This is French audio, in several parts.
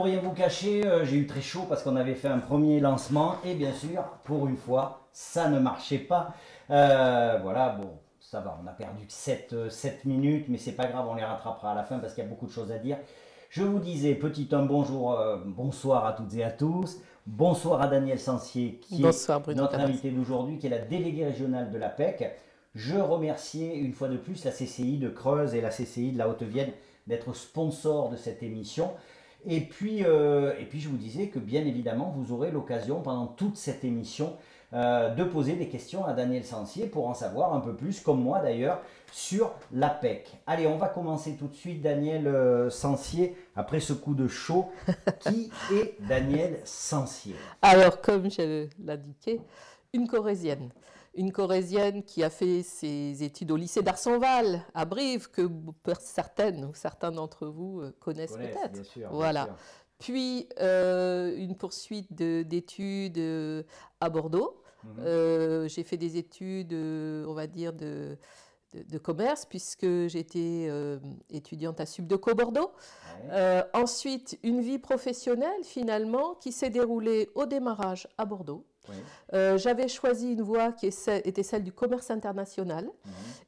pour rien vous cacher, j'ai eu très chaud parce qu'on avait fait un premier lancement et bien sûr, pour une fois, ça ne marchait pas. Voilà, bon, ça va, on a perdu que 7 minutes, mais c'est pas grave, on les rattrapera à la fin parce qu'il y a beaucoup de choses à dire. Je vous disais, bonjour, bonsoir à toutes et à tous. Bonsoir à Daniel Sancier, qui Bonsoir est Bruno notre Cabas. invité d'aujourd'hui, qui est la déléguée régionale de la PEC. Je remerciais une fois de plus la CCI de Creuse et la CCI de la Haute-Vienne d'être sponsors de cette émission. Et puis je vous disais que bien évidemment, vous aurez l'occasion pendant toute cette émission de poser des questions à Daniel Sancier pour en savoir un peu plus, comme moi d'ailleurs, sur la PEC. Allez, on va commencer tout de suite, Daniel Sancier, après ce coup de chaud. Qui est Daniel Sancier? Alors, comme je l'indiquais, une Corrézienne. Une Corrézienne qui a fait ses études au lycée d'Arsonval, à Brive, que certaines ou certains d'entre vous connaissent peut-être. Bien sûr, Voilà. bien sûr. Puis, une poursuite d'études à Bordeaux. J'ai fait des études, on va dire, de commerce, puisque j'étais étudiante à Subdeco Bordeaux. Ouais. Ensuite, une vie professionnelle, finalement, qui s'est déroulée au démarrage à Bordeaux. Oui. J'avais choisi une voie qui était celle du commerce international.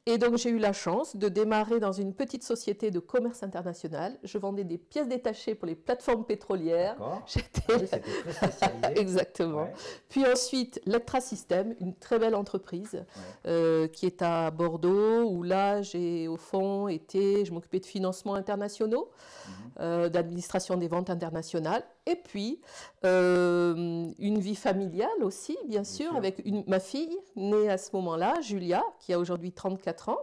Et donc, j'ai eu la chance de démarrer dans une petite société de commerce international. Je vendais des pièces détachées pour les plateformes pétrolières. D'accord. J'étais Ah oui, c'était très spécialisé. Exactement. Ouais. Puis ensuite, Lectra System, une très belle entreprise Ouais. qui est à Bordeaux, où là, j'ai au fond je m'occupais de financements internationaux, d'administration des ventes internationales, et puis une vie familiale aussi, bien sûr, avec ma fille, née à ce moment-là, Julia, qui a aujourd'hui 34 ans.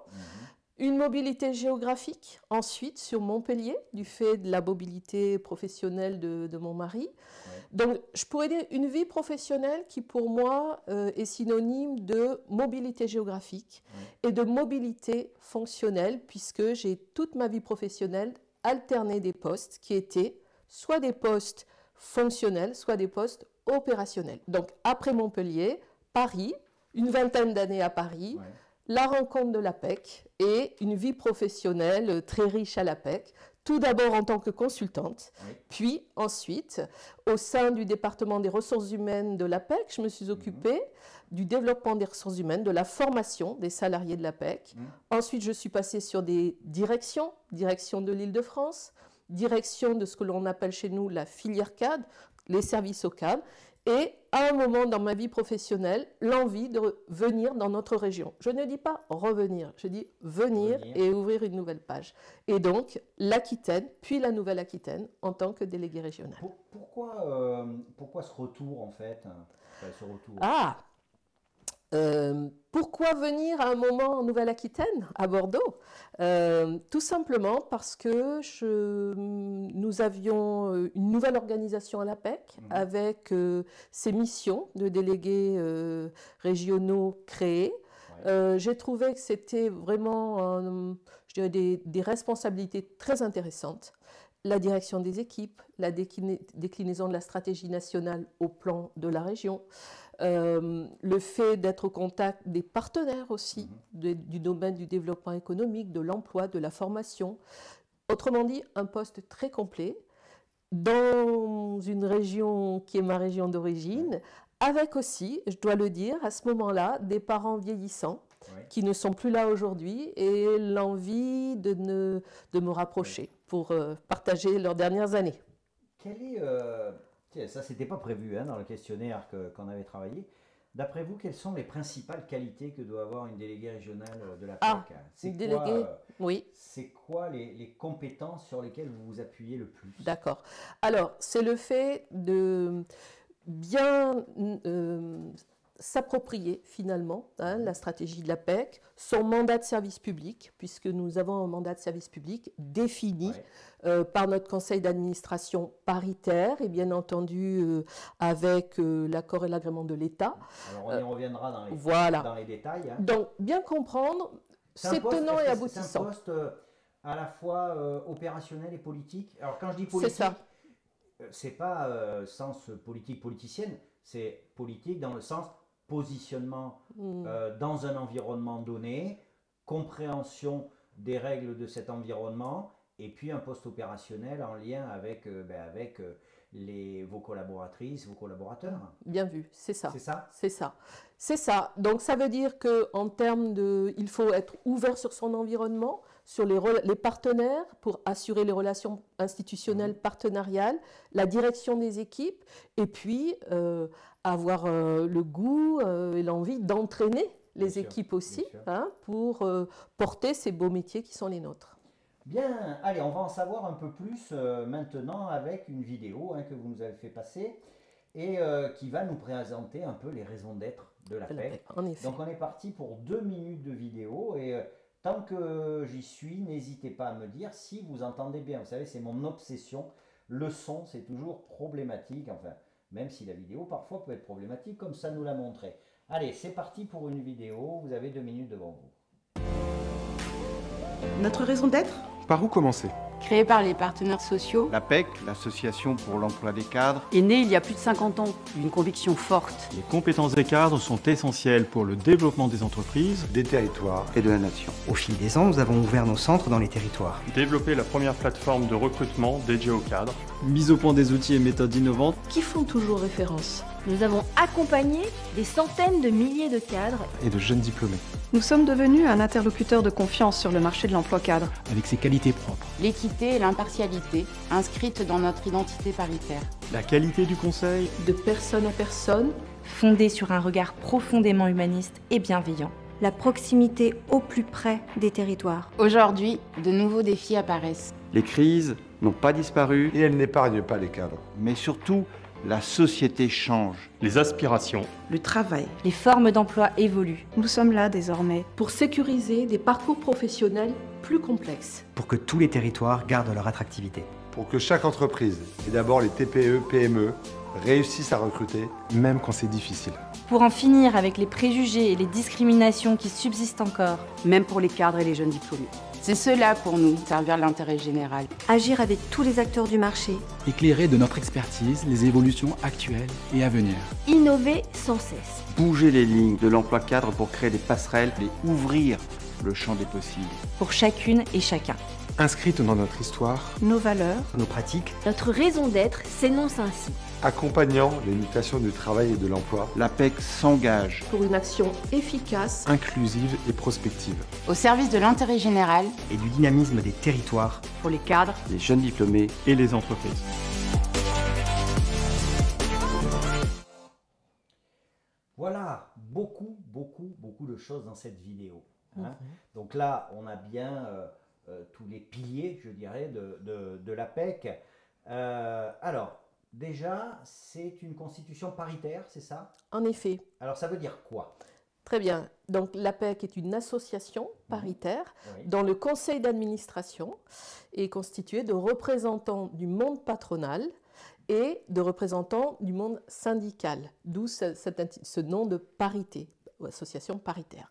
Une mobilité géographique, ensuite, sur Montpellier, du fait de la mobilité professionnelle de mon mari. Ouais. Donc, je pourrais dire une vie professionnelle qui, pour moi, est synonyme de mobilité géographique et de mobilité fonctionnelle, puisque j'ai toute ma vie professionnelle alterné des postes qui étaient soit des postes fonctionnels, soit des postes opérationnels. Donc, après Montpellier, Paris, une vingtaine d'années à Paris, la rencontre de la PEC et une vie professionnelle très riche à la PEC. Tout d'abord en tant que consultante, puis ensuite, au sein du département des ressources humaines de la PEC, je me suis occupée du développement des ressources humaines, de la formation des salariés de la PEC. Ensuite, je suis passée sur des direction de l'Île-de-France, direction de ce que l'on appelle chez nous la filière cadre, les services au cadre, et à un moment dans ma vie professionnelle, l'envie de venir dans notre région. Je ne dis pas revenir, je dis venir et ouvrir une nouvelle page. Et donc, l'Aquitaine, puis la Nouvelle-Aquitaine, en tant que déléguée régionale. Pourquoi ce retour, en fait, ce retour? Pourquoi venir à un moment en Nouvelle-Aquitaine, à Bordeaux? Tout simplement parce que nous avions une nouvelle organisation à la PEC avec ses missions de délégués régionaux créées. J'ai trouvé que c'était vraiment, je dirais, des responsabilités très intéressantes. La direction des équipes, la déclinaison de la stratégie nationale au plan de la région, le fait d'être au contact des partenaires aussi, du domaine du développement économique, de l'emploi, de la formation. Autrement dit, un poste très complet dans une région qui est ma région d'origine, avec aussi, je dois le dire, à ce moment-là, des parents vieillissants qui ne sont plus là aujourd'hui et l'envie de me rapprocher pour partager leurs dernières années. Tiens, ça, c'était pas prévu dans le questionnaire qu'on avait travaillé. D'après vous, quelles sont les principales qualités que doit avoir une déléguée régionale de la PEC? C'est quoi les compétences sur lesquelles vous vous appuyez le plus? D'accord. Alors, c'est le fait de bien s'approprier finalement la stratégie de la PEC, son mandat de service public, puisque nous avons un mandat de service public défini par notre conseil d'administration paritaire et bien entendu avec l'accord et l'agrément de l'État. Alors on y reviendra dans les détails. Donc bien comprendre, c'est tenant et aboutissant. C'est un poste à la fois opérationnel et politique. Alors quand je dis politique, c'est pas sens politique politicienne, c'est politique dans le sens positionnement dans un environnement donné, compréhension des règles de cet environnement et puis un poste opérationnel en lien avec, vos collaboratrices, vos collaborateurs. Bien vu, c'est ça. C'est ça? C'est ça. C'est ça. Donc ça veut dire qu'en termes de... Il faut être ouvert sur son environnement, sur les partenaires pour assurer les relations institutionnelles partenariales, la direction des équipes, et puis avoir le goût et l'envie d'entraîner les équipes aussi, hein, pour porter ces beaux métiers qui sont les nôtres. Bien, allez, on va en savoir un peu plus maintenant avec une vidéo que vous nous avez fait passer et qui va nous présenter un peu les raisons d'être de l'APEC. En effet. Donc on est parti pour 2 minutes de vidéo et tant que j'y suis, n'hésitez pas à me dire si vous entendez bien. Vous savez, c'est mon obsession. Le son, c'est toujours problématique, enfin, même si la vidéo parfois peut être problématique, comme ça nous l'a montré. Allez, c'est parti pour une vidéo. Vous avez 2 minutes devant vous. Notre raison d'être ? Par où commencer? Créée par les partenaires sociaux, L'APEC, l'Association pour l'emploi des cadres, est née il y a plus de 50 ans d'une conviction forte. Les compétences des cadres sont essentielles pour le développement des entreprises, des territoires et de la nation. Au fil des ans, nous avons ouvert nos centres dans les territoires. développer la première plateforme de recrutement dédiée aux cadres, mise au point des outils et méthodes innovantes, Qui font toujours référence. Nous avons accompagné des centaines de milliers de cadres. Et de jeunes diplômés. Nous sommes devenus un interlocuteur de confiance sur le marché de l'emploi cadre. avec ses qualités propres. L'équité et l'impartialité, inscrites dans notre identité paritaire. la qualité du conseil, De personne à personne, Fondée sur un regard profondément humaniste et bienveillant. La proximité au plus près des territoires. Aujourd'hui, de nouveaux défis apparaissent. Les crises n'ont pas disparu, Et elles n'épargnent pas les cadres. mais surtout, la société change. les aspirations, Le travail. Les formes d'emploi évoluent. Nous sommes là désormais. pour sécuriser des parcours professionnels plus complexes. Pour que tous les territoires gardent leur attractivité. Pour que chaque entreprise, et d'abord les TPE, PME, réussissent à recruter, même quand c'est difficile. Pour en finir avec les préjugés et les discriminations qui subsistent encore. Même pour les cadres et les jeunes diplômés. C'est cela pour nous, servir l'intérêt général. Agir avec tous les acteurs du marché. Éclairer de notre expertise les évolutions actuelles et à venir. Innover sans cesse. Bouger les lignes de l'emploi cadre pour créer des passerelles et ouvrir le champ des possibles. Pour chacune et chacun. Inscrite dans notre histoire, Nos valeurs, Nos pratiques, Notre raison d'être s'énonce ainsi. accompagnant les mutations du travail et de l'emploi, L'APEC s'engage. Pour une action efficace, inclusive et prospective. Au service de l'intérêt général, et du dynamisme des territoires. pour les cadres, Les jeunes diplômés, et les entreprises. Voilà, beaucoup de choses dans cette vidéo. Donc là, on a bien tous les piliers, je dirais, de l'APEC. Alors, déjà, c'est une constitution paritaire, c'est ça? en effet. Alors, ça veut dire quoi? Très bien. Donc l'APEC est une association paritaire Oui. dont le conseil d'administration est constitué de représentants du monde patronal et de représentants du monde syndical, d'où ce nom de parité, ou association paritaire.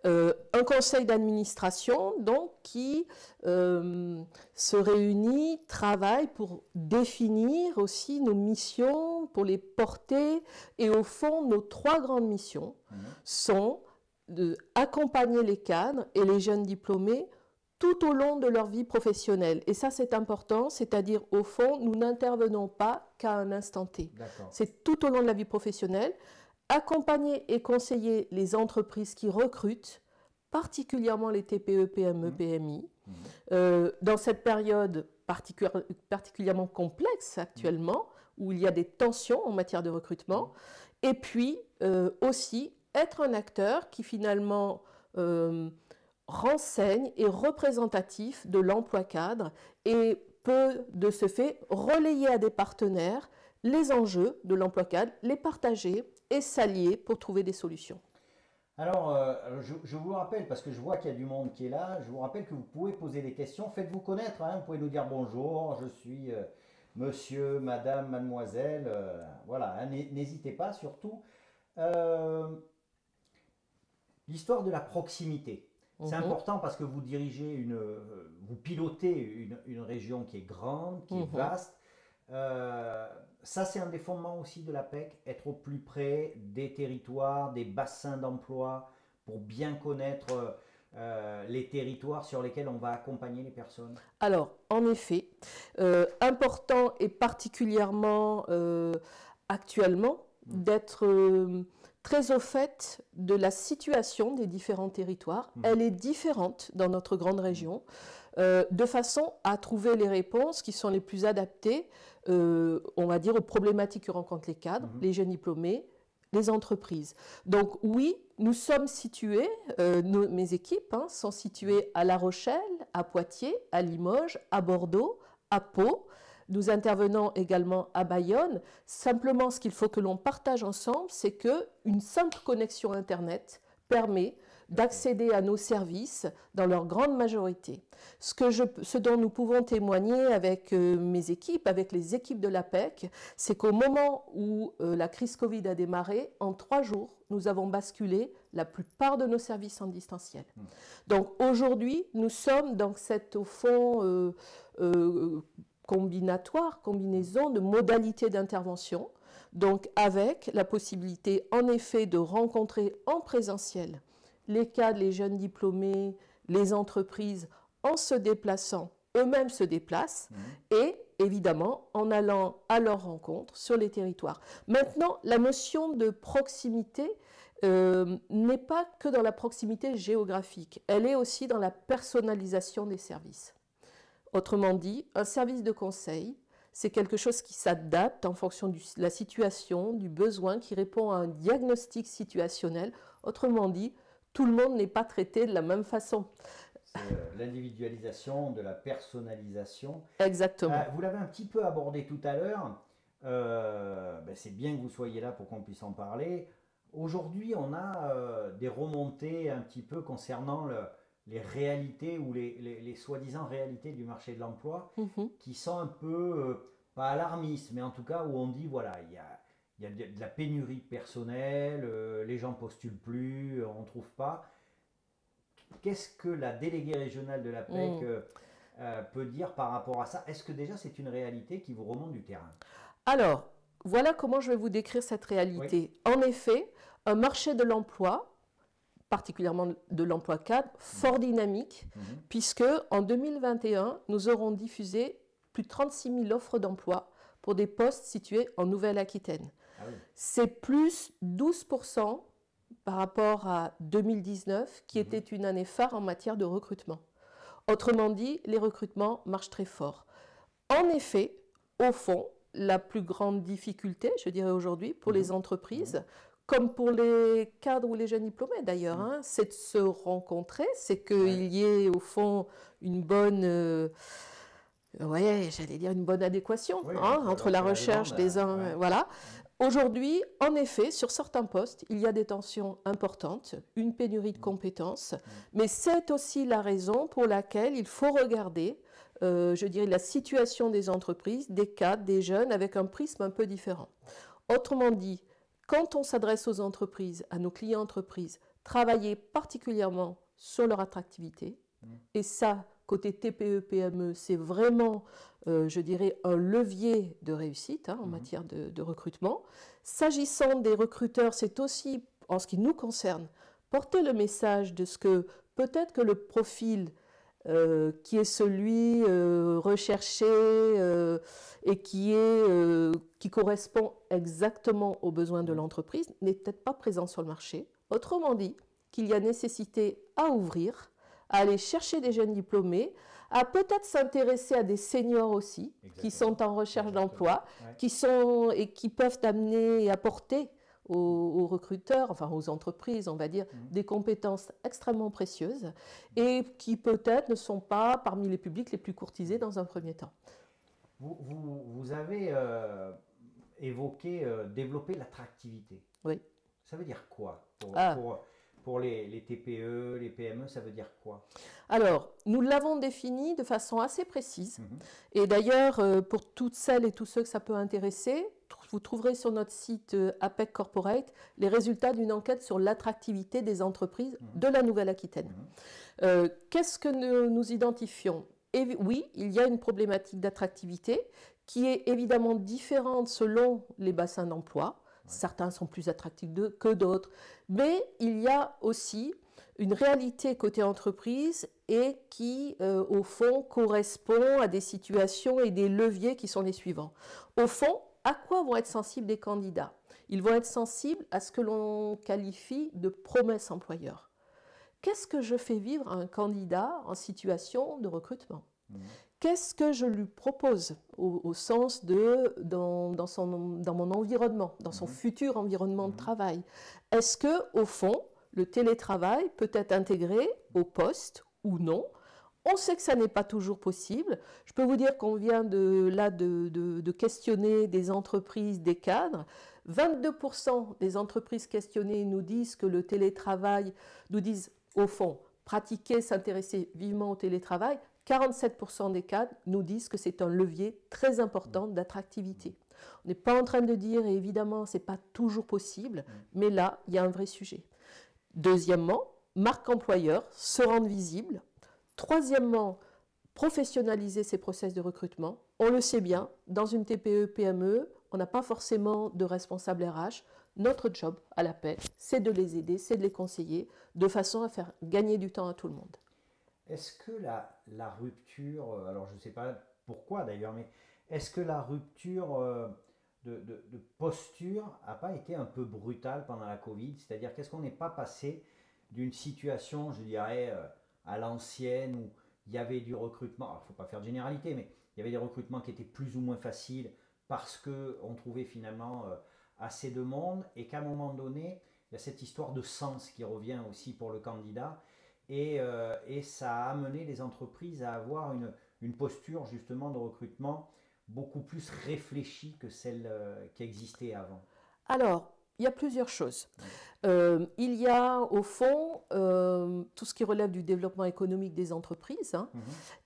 Un conseil d'administration donc qui se réunit, travaille pour définir aussi nos missions, pour les porter, et au fond nos 3 grandes missions sont d'accompagner les cadres et les jeunes diplômés tout au long de leur vie professionnelle. Et ça, c'est important, c'est-à-dire, au fond, nous n'intervenons pas qu'à un instant T. D'accord. C'est tout au long de la vie professionnelle. Accompagner et conseiller les entreprises qui recrutent, particulièrement les TPE, PME, PMI, dans cette période particulièrement complexe actuellement, où il y a des tensions en matière de recrutement, et puis aussi être un acteur qui finalement renseigne et représentatif de l'emploi cadre et peut de ce fait relayer à des partenaires les enjeux de l'emploi cadre, les partager et s'allier pour trouver des solutions. Alors, je vous rappelle, parce que je vois qu'il y a du monde qui est là, je vous rappelle que vous pouvez poser des questions. Faites-vous connaître, vous pouvez nous dire bonjour, je suis monsieur, madame, mademoiselle, voilà, n'hésitez pas surtout. L'histoire de la proximité, c'est important parce que vous dirigez vous pilotez une région qui est grande, qui est vaste. Ça, c'est un des fondements aussi de l'APEC, être au plus près des territoires, des bassins d'emploi, pour bien connaître les territoires sur lesquels on va accompagner les personnes? Alors, en effet, important et particulièrement actuellement d'être très au fait de la situation des différents territoires. Elle est différente dans notre grande région, de façon à trouver les réponses qui sont les plus adaptées, on va dire, aux problématiques que rencontrent les cadres, les jeunes diplômés, les entreprises. Donc oui, nous sommes situés, mes équipes sont situées à La Rochelle, à Poitiers, à Limoges, à Bordeaux, à Pau. Nous intervenons également à Bayonne. Simplement, ce qu'il faut que l'on partage ensemble, c'est qu'une simple connexion Internet permet d'accéder à nos services dans leur grande majorité. Ce dont nous pouvons témoigner avec mes équipes, avec les équipes de l'APEC, c'est qu'au moment où la crise Covid a démarré, en 3 jours, nous avons basculé la plupart de nos services en distanciel. Donc aujourd'hui, nous sommes dans cette, au fond, combinaison de modalités d'intervention, donc avec la possibilité en effet de rencontrer en présentiel les cadres, les jeunes diplômés, les entreprises en se déplaçant, eux-mêmes se déplacent et évidemment en allant à leur rencontre sur les territoires. Maintenant, la notion de proximité n'est pas que dans la proximité géographique, elle est aussi dans la personnalisation des services. Autrement dit, un service de conseil, c'est quelque chose qui s'adapte en fonction de la situation, du besoin, qui répond à un diagnostic situationnel. Autrement dit, tout le monde n'est pas traité de la même façon. C'est l'individualisation, de la personnalisation. Exactement. Vous l'avez un petit peu abordé tout à l'heure. C'est bien que vous soyez là pour qu'on puisse en parler. Aujourd'hui, on a des remontées un petit peu concernant les réalités ou les soi-disant réalités du marché de l'emploi qui sont un peu, pas alarmistes, mais en tout cas où on dit, voilà, il y a de la pénurie de personnel, les gens postulent plus, on ne trouve pas. Qu'est-ce que la déléguée régionale de l'APEC peut dire par rapport à ça? Est-ce que déjà c'est une réalité qui vous remonte du terrain? Alors, voilà comment je vais vous décrire cette réalité. Oui. En effet, un marché de l'emploi, particulièrement de l'emploi cadre, fort dynamique, puisque en 2021, nous aurons diffusé plus de 36 000 offres d'emploi pour des postes situés en Nouvelle-Aquitaine. Ah oui. C'est plus 12% par rapport à 2019, qui était une année phare en matière de recrutement. Autrement dit, les recrutements marchent très fort. En effet, au fond, la plus grande difficulté, je dirais aujourd'hui, pour les entreprises, comme pour les cadres ou les jeunes diplômés d'ailleurs, c'est de se rencontrer, c'est qu'il y ait au fond une bonne, une bonne adéquation entre la recherche des uns, voilà. Aujourd'hui, en effet, sur certains postes, il y a des tensions importantes, une pénurie de compétences, mais c'est aussi la raison pour laquelle il faut regarder, je dirais, la situation des entreprises, des cadres, des jeunes, avec un prisme un peu différent. Autrement dit, quand on s'adresse aux entreprises, à nos clients entreprises, travailler particulièrement sur leur attractivité, et ça, côté TPE, PME, c'est vraiment, je dirais, un levier de réussite en matière de recrutement. S'agissant des recruteurs, c'est aussi, en ce qui nous concerne, porter le message de ce que peut-être que le profil qui est celui recherché et qui correspond exactement aux besoins de l'entreprise n'est peut-être pas présent sur le marché. Autrement dit, qu'il y a nécessité à ouvrir, à aller chercher des jeunes diplômés, à peut-être s'intéresser à des seniors aussi, qui sont en recherche d'emploi, qui peuvent amener et apporter aux recruteurs, enfin aux entreprises, on va dire, des compétences extrêmement précieuses et qui peut-être ne sont pas parmi les publics les plus courtisés dans un premier temps. Vous avez évoqué développer l'attractivité. Oui. Ça veut dire quoi pour les TPE, les PME, ça veut dire quoi? Alors, nous l'avons défini de façon assez précise. Et d'ailleurs, pour toutes celles et tous ceux que ça peut intéresser, vous trouverez sur notre site APEC Corporate les résultats d'une enquête sur l'attractivité des entreprises de la Nouvelle-Aquitaine. Qu'est-ce que nous identifions? Et oui, il y a une problématique d'attractivité qui est évidemment différente selon les bassins d'emploi. Certains sont plus attractifs que d'autres, mais il y a aussi une réalité côté entreprise et qui, au fond, correspond à des situations et des leviers qui sont les suivants. Au fond, à quoi vont être sensibles les candidats? Ils vont être sensibles à ce que l'on qualifie de promesse employeur. Qu'est-ce que je fais vivre à un candidat en situation de recrutement? Qu'est-ce que je lui propose au sens de dans mon environnement, dans son futur environnement de travail? Est-ce que, au fond, le télétravail peut être intégré au poste ou non? On sait que ça n'est pas toujours possible. Je peux vous dire qu'on vient de questionner des entreprises, des cadres. 22% des entreprises questionnées nous disent que le télétravail, nous disent au fond, pratiquer, s'intéresser vivement au télétravail. 47% des cadres nous disent que c'est un levier très important d'attractivité. On n'est pas en train de dire, et évidemment, ce n'est pas toujours possible, mais là, il y a un vrai sujet. Deuxièmement, marque employeur, se rendre visible. Troisièmement, professionnaliser ses process de recrutement. On le sait bien, dans une TPE, PME, on n'a pas forcément de responsable RH. Notre job à la PEC, c'est de les aider, c'est de les conseiller, de façon à faire gagner du temps à tout le monde. Est-ce que la rupture, alors je ne sais pas pourquoi d'ailleurs, mais est-ce que la rupture de posture n'a pas été un peu brutale pendant la Covid? C'est-à-dire qu'est-ce qu'on n'est pas passé d'une situation, je dirais, à l'ancienne où il y avait du recrutement, alors il ne faut pas faire de généralité, mais il y avait des recrutements qui étaient plus ou moins faciles parce qu'on trouvait finalement assez de monde et qu'à un moment donné, il y a cette histoire de sens qui revient aussi pour le candidat. Et ça a amené les entreprises à avoir une posture justement de recrutement beaucoup plus réfléchie que celle qui existait avant. Alors, il y a plusieurs choses. Il y a au fond tout ce qui relève du développement économique des entreprises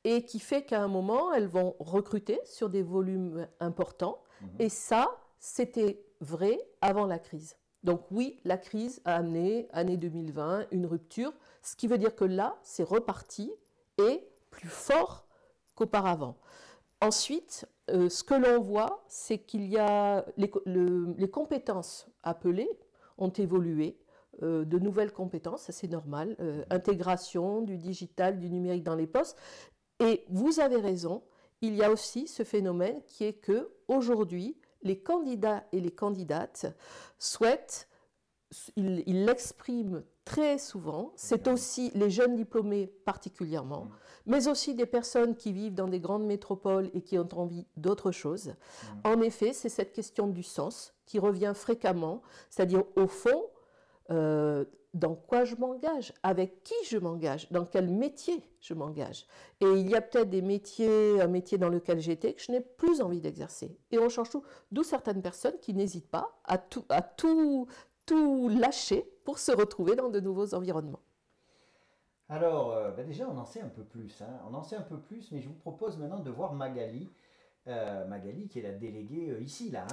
et qui fait qu'à un moment, elles vont recruter sur des volumes importants. Et ça, c'était vrai avant la crise. Donc oui, la crise a amené, année 2020, une rupture, ce qui veut dire que là, c'est reparti et plus fort qu'auparavant. Ensuite, ce que l'on voit, c'est qu'il y a les compétences appelées ont évolué, de nouvelles compétences, ça c'est normal, intégration du digital, du numérique dans les postes. Et vous avez raison, il y a aussi ce phénomène qui est que aujourd'hui, les candidats et les candidates souhaitent, ils l'expriment très souvent, c'est aussi les jeunes diplômés particulièrement, mais aussi des personnes qui vivent dans des grandes métropoles et qui ont envie d'autre chose. En effet, c'est cette question du sens qui revient fréquemment, c'est-à-dire au fond, dans quoi je m'engage, avec qui je m'engage, dans quel métier je m'engage. Et il y a peut-être des métiers, un métier dans lequel j'étais que je n'ai plus envie d'exercer. Et on change tout, d'où certaines personnes qui n'hésitent pas à tout lâcher pour se retrouver dans de nouveaux environnements. Alors, déjà, on en sait un peu plus. On en sait un peu plus, mais je vous propose maintenant de voir Magali. Magali qui est la déléguée ici, là,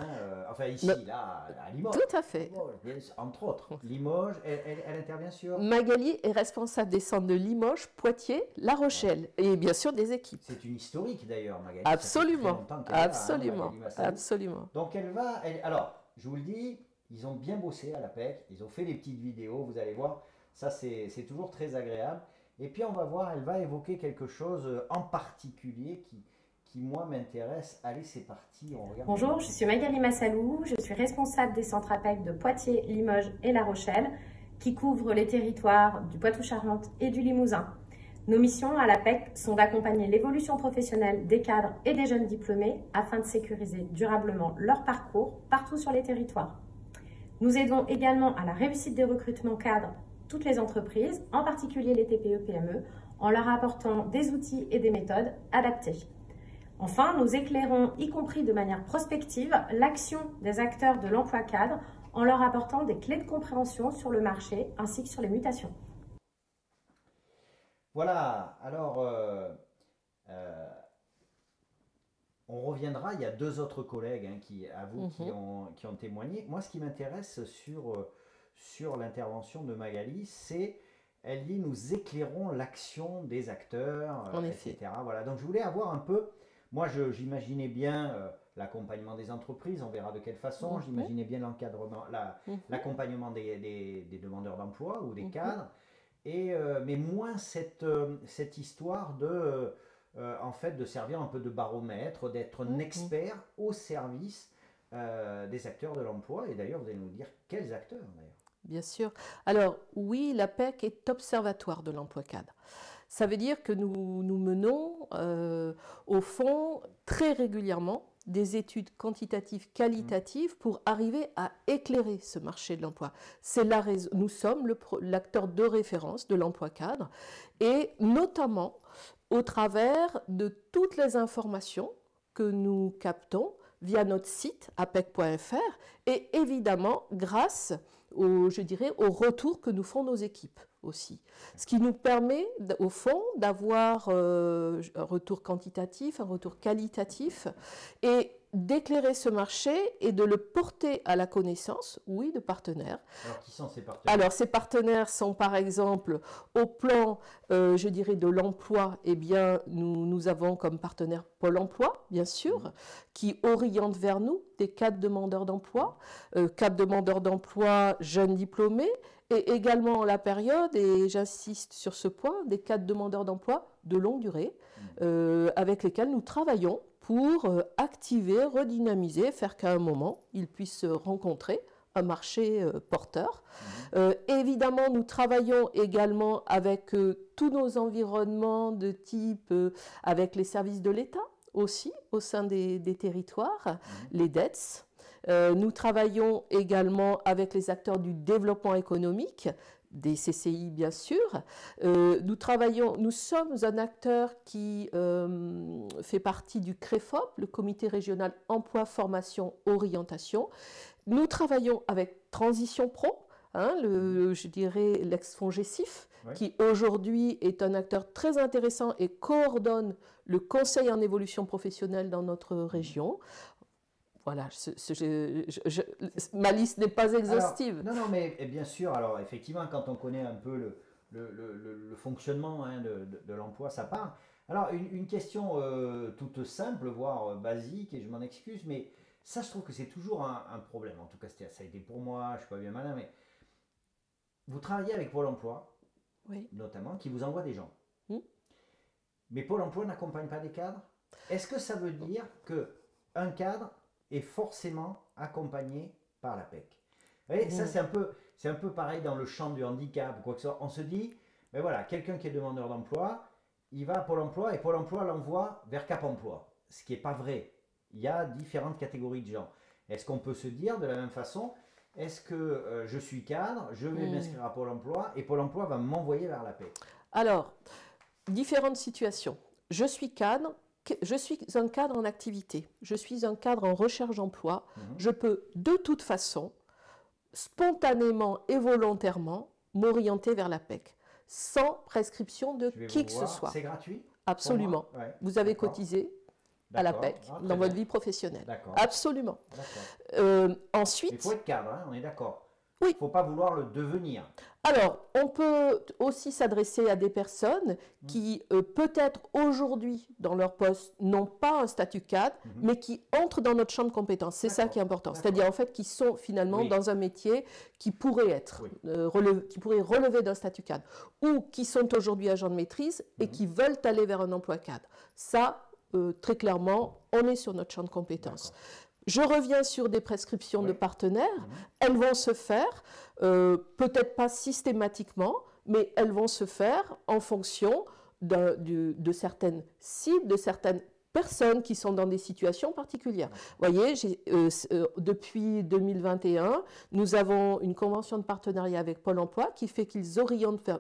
enfin ici, là, à Limoges. Tout à fait. Limoges, entre autres. Limoges, elle intervient sur... Magali est responsable des centres de Limoges, Poitiers, La Rochelle, et bien sûr des équipes. C'est une historique d'ailleurs, Magali. Absolument, absolument, absolument. Donc elle va... alors, je vous le dis, ils ont bien bossé à la PEC, ils ont fait des petites vidéos, vous allez voir, ça c'est toujours très agréable. Et puis on va voir, elle va évoquer quelque chose en particulier qui moi m'intéresse. Allez, c'est parti, on regarde. Bonjour, je suis Magali Massalou, je suis responsable des centres APEC de Poitiers, Limoges et La Rochelle, qui couvrent les territoires du Poitou-Charentes et du Limousin. Nos missions à l'APEC sont d'accompagner l'évolution professionnelle des cadres et des jeunes diplômés afin de sécuriser durablement leur parcours partout sur les territoires. Nous aidons également à la réussite des recrutements cadres toutes les entreprises, en particulier les TPE-PME, en leur apportant des outils et des méthodes adaptés. Enfin, nous éclairons, y compris de manière prospective, l'action des acteurs de l'emploi cadre en leur apportant des clés de compréhension sur le marché ainsi que sur les mutations. Voilà, alors on reviendra, il y a deux autres collègues qui ont témoigné. Moi, ce qui m'intéresse sur l'intervention de Magali, c'est, elle dit, nous éclairons l'action des acteurs, etc. Voilà, donc je voulais avoir un peu... Moi, j'imaginais bien l'accompagnement des entreprises, on verra de quelle façon. J'imaginais bien l'encadrement, l'accompagnement des demandeurs d'emploi ou des cadres. mais moins cette histoire de, en fait, de servir un peu de baromètre, d'être un expert au service des acteurs de l'emploi. Et d'ailleurs, vous allez nous dire quels acteurs d'ailleurs. Bien sûr. Alors oui, l'APEC est observatoire de l'emploi cadre. Ça veut dire que nous menons au fond très régulièrement des études quantitatives, qualitatives pour arriver à éclairer ce marché de l'emploi. C'est la raison. Nous sommes l'acteur de référence de l'emploi cadre et notamment au travers de toutes les informations que nous captons via notre site apec.fr et évidemment grâce je dirais, au retour que nous font nos équipes aussi. Ce qui nous permet, au fond, d'avoir un retour quantitatif, un retour qualitatif, et d'éclairer ce marché et de le porter à la connaissance, oui, de partenaires. Alors, qui sont ces partenaires? Alors, ces partenaires sont, par exemple, au plan, je dirais, de l'emploi, eh bien, nous avons comme partenaire Pôle emploi, bien sûr, qui oriente vers nous des cadres demandeurs d'emploi, cadres demandeurs d'emploi jeunes diplômés, et également la période, et j'insiste sur ce point, des cadres demandeurs d'emploi de longue durée, avec lesquels nous travaillons pour activer, redynamiser, faire qu'à un moment, ils puissent rencontrer un marché porteur. Évidemment, nous travaillons également avec tous nos environnements de type, avec les services de l'État aussi, au sein des territoires, les DETS. Nous travaillons également avec les acteurs du développement économique, des CCI bien sûr. Nous sommes un acteur qui fait partie du CREFOP, le Comité régional emploi, formation, orientation. Nous travaillons avec Transition Pro, je dirais l'ex-FONGECIF, qui aujourd'hui est un acteur très intéressant et coordonne le conseil en évolution professionnelle dans notre région. Voilà, ma liste n'est pas exhaustive. Alors, non, mais bien sûr, alors effectivement, quand on connaît un peu le fonctionnement de l'emploi, ça part. Alors, une question toute simple, voire basique, et je m'en excuse, mais ça, je trouve que c'est toujours un problème. En tout cas, ça a été pour moi, je ne suis pas bien malin, mais vous travaillez avec Pôle emploi, notamment, qui vous envoie des gens. Mais Pôle emploi n'accompagne pas des cadres. Est-ce que ça veut dire qu'un cadre est forcément accompagné par l'APEC? Vous voyez, ça c'est un peu pareil dans le champ du handicap ou quoi que ce soit. On se dit, ben voilà, quelqu'un qui est demandeur d'emploi, il va à Pôle emploi et Pôle emploi l'envoie vers Cap emploi. Ce qui n'est pas vrai. Il y a différentes catégories de gens. Est-ce qu'on peut se dire de la même façon, est-ce que je suis cadre, je vais m'inscrire à Pôle emploi et Pôle emploi va m'envoyer vers l'APEC? Alors, différentes situations. Je suis cadre. Je suis un cadre en activité, je suis un cadre en recherche d'emploi, je peux de toute façon, spontanément et volontairement, m'orienter vers l'APEC, sans prescription de qui que ce soit. C'est gratuit? Absolument. Vous avez cotisé à l'APEC dans votre vie professionnelle. Absolument. Ensuite... Il faut être cadre, on est d'accord. Oui. Il ne faut pas vouloir le devenir. Alors, on peut aussi s'adresser à des personnes qui, peut-être aujourd'hui, dans leur poste, n'ont pas un statut cadre, mais qui entrent dans notre champ de compétences. C'est ça qui est important. C'est-à-dire, en fait, qui sont finalement dans un métier qui pourrait être, qui pourrait relever d'un statut cadre, ou qui sont aujourd'hui agents de maîtrise et qui veulent aller vers un emploi cadre. Ça, très clairement, on est sur notre champ de compétences. Je reviens sur des prescriptions de partenaires. Elles vont se faire, peut-être pas systématiquement, mais elles vont se faire en fonction de certaines cibles, de certaines personnes qui sont dans des situations particulières. Vous voyez, depuis 2021, nous avons une convention de partenariat avec Pôle emploi qui fait qu'ils orientent vers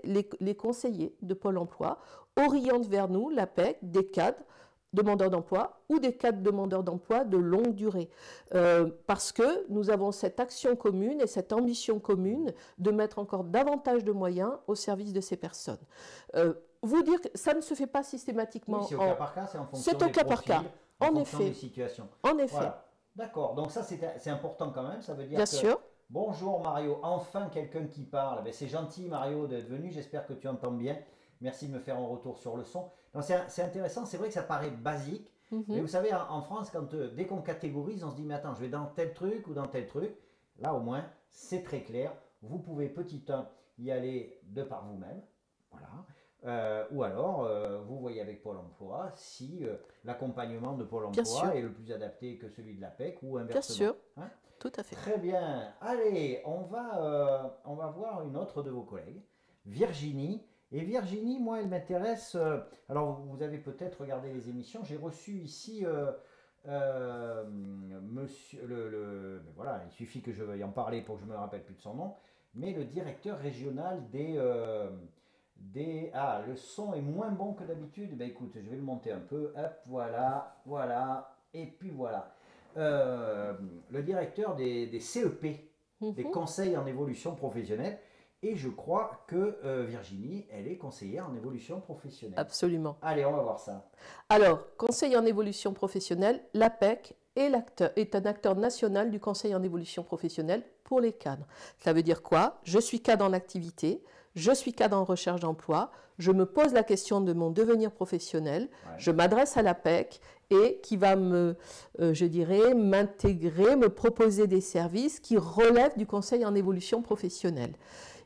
les conseillers de Pôle emploi, orientent vers nous, l'APEC, des cadres demandeurs d'emploi ou des cadres demandeurs d'emploi de longue durée. Parce que nous avons cette action commune et cette ambition commune de mettre encore davantage de moyens au service de ces personnes. Vous dire que ça ne se fait pas systématiquement. Oui, c'est au cas par cas, c'est en fonction des profils, cas. En fonction des situations. En effet. Voilà. D'accord, donc ça c'est important quand même, ça veut dire Bien que... sûr. Bonjour Mario, enfin quelqu'un qui parle. C'est gentil Mario d'être venu, j'espère que tu entends bien. Merci de me faire un retour sur le son. C'est intéressant, c'est vrai que ça paraît basique, mais vous savez, en France, dès qu'on catégorise, on se dit, mais attends, je vais dans tel truc ou dans tel truc. Là, au moins, c'est très clair. Vous pouvez, petit 1, y aller de par vous-même. Voilà. Ou alors, vous voyez avec Pôle emploi si l'accompagnement de Pôle emploi est le plus adapté que celui de l'APEC ou inversement. Bien sûr, hein? Tout à fait. Très bien. Allez, on va voir une autre de vos collègues, Virginie. Et Virginie, moi, elle m'intéresse. Alors, vous avez peut-être regardé les émissions. J'ai reçu ici monsieur, voilà, il suffit que je veuille en parler pour que je me rappelle plus de son nom. Mais le directeur régional Ah, le son est moins bon que d'habitude. Ben écoute, je vais le monter un peu. Hop, voilà, voilà. Et puis voilà. Le directeur des CEP, des conseils en évolution professionnelle. Et je crois que Virginie, elle est conseillère en évolution professionnelle. Absolument. Allez, on va voir ça. Alors, conseil en évolution professionnelle, l'APEC est un acteur national du conseil en évolution professionnelle pour les cadres. Ça veut dire quoi? Je suis cadre en activité, je suis cadre en recherche d'emploi, je me pose la question de mon devenir professionnel, je m'adresse à l'APEC et qui va je dirais, m'intégrer, me proposer des services qui relèvent du conseil en évolution professionnelle.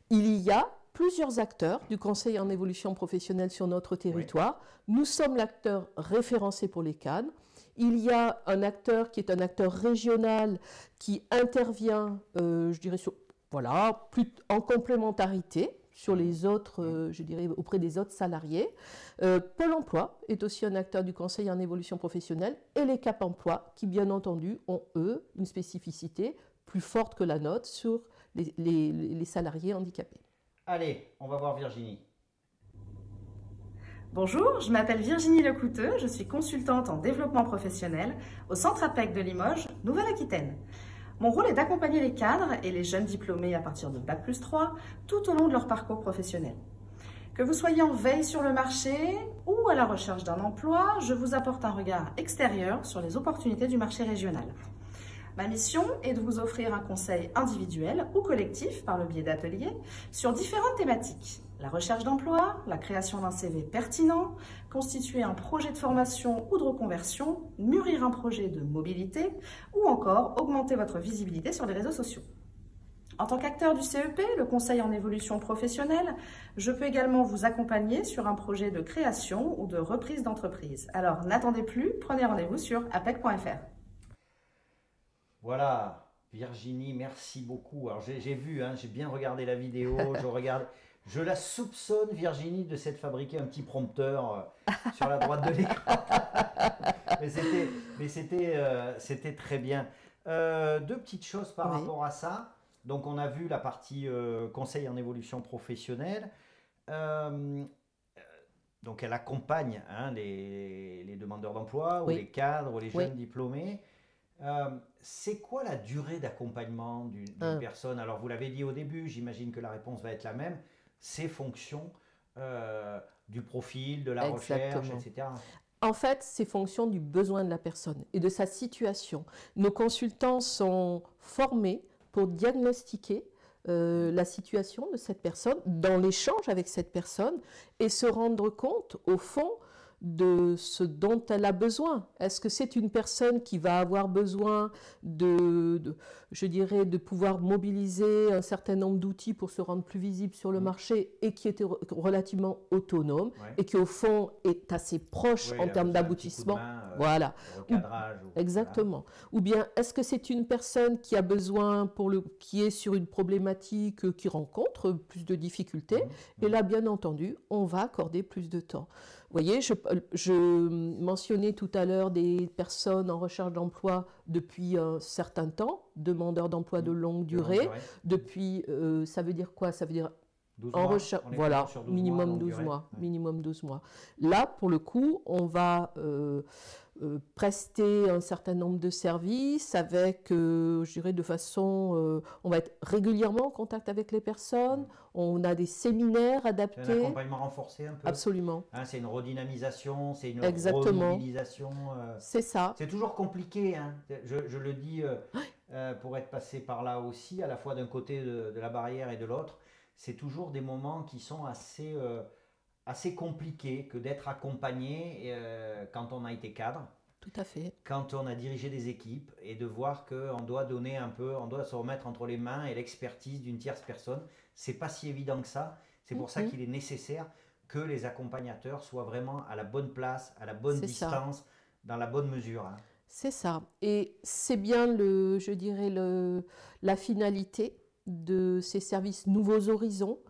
Il y a plusieurs acteurs du conseil en évolution professionnelle sur notre territoire. Nous sommes l'acteur référencé pour les cadres. Il y a un acteur qui est un acteur régional qui intervient, je dirais, voilà, en complémentarité sur les autres, je dirais, auprès des autres salariés. Pôle emploi est aussi un acteur du conseil en évolution professionnelle et les Cap emploi qui, bien entendu, ont, eux, une spécificité plus forte que la nôtre sur les salariés handicapés. Allez, on va voir Virginie. Bonjour, je m'appelle Virginie Lecouteux, je suis consultante en développement professionnel au Centre APEC de Limoges, Nouvelle-Aquitaine. Mon rôle est d'accompagner les cadres et les jeunes diplômés à partir de Bac+3 tout au long de leur parcours professionnel. Que vous soyez en veille sur le marché ou à la recherche d'un emploi, je vous apporte un regard extérieur sur les opportunités du marché régional. Ma mission est de vous offrir un conseil individuel ou collectif par le biais d'ateliers sur différentes thématiques. La recherche d'emploi, la création d'un CV pertinent, constituer un projet de formation ou de reconversion, mûrir un projet de mobilité ou encore augmenter votre visibilité sur les réseaux sociaux. En tant qu'acteur du CEP, le conseil en évolution professionnelle, je peux également vous accompagner sur un projet de création ou de reprise d'entreprise. Alors n'attendez plus, prenez rendez-vous sur apec.fr. Voilà, Virginie, merci beaucoup. Alors j'ai vu, hein, j'ai bien regardé la vidéo, je la soupçonne, Virginie, de s'être fabriqué un petit prompteur sur la droite de l'écran. mais c'était très bien. Deux petites choses par rapport à ça. Donc on a vu la partie conseil en évolution professionnelle. Donc elle accompagne les demandeurs d'emploi ou les cadres ou les jeunes diplômés. C'est quoi la durée d'accompagnement d'une personne? Alors vous l'avez dit au début, j'imagine que la réponse va être la même. C'est fonction du profil, de la recherche, etc. En fait, c'est fonction du besoin de la personne et de sa situation. Nos consultants sont formés pour diagnostiquer la situation de cette personne dans l'échange avec cette personne et se rendre compte, au fond, de ce dont elle a besoin. Est-ce que c'est une personne qui va avoir besoin je dirais, de pouvoir mobiliser un certain nombre d'outils pour se rendre plus visible sur le marché et qui est relativement autonome et qui au fond est assez proche en termes d'aboutissement. Voilà. Exactement. Voilà. Ou bien est-ce que c'est une personne qui a besoin, qui est sur une problématique qui rencontre plus de difficultés et là, bien entendu, on va accorder plus de temps. Vous voyez, je mentionnais tout à l'heure des personnes en recherche d'emploi depuis un certain temps, demandeurs d'emploi de longue durée. Depuis, ça veut dire quoi? Ça veut dire 12 en recherche, voilà, minimum 12 mois. Minimum 12 mois. Là, pour le coup, on va prester un certain nombre de services avec, je dirais, de façon... on va être régulièrement en contact avec les personnes, on a des séminaires adaptés. C'est un accompagnement renforcé un peu. Absolument. Hein, c'est une redynamisation, c'est une remobilisation. C'est ça. C'est toujours compliqué, hein. Je le dis pour être passé par là aussi, à la fois d'un côté de la barrière et de l'autre. C'est toujours des moments qui sont assez compliqués que d'être accompagné quand on a été cadre. Tout à fait. Quand on a dirigé des équipes et de voir qu'on doit donner un peu, on doit se remettre entre les mains et l'expertise d'une tierce personne, c'est pas si évident que ça. C'est pour ça qu'il est nécessaire que les accompagnateurs soient vraiment à la bonne place, à la bonne distance, dans la bonne mesure. Hein. C'est ça. Et c'est bien, je dirais, la finalité de ces services Nouveaux Horizons,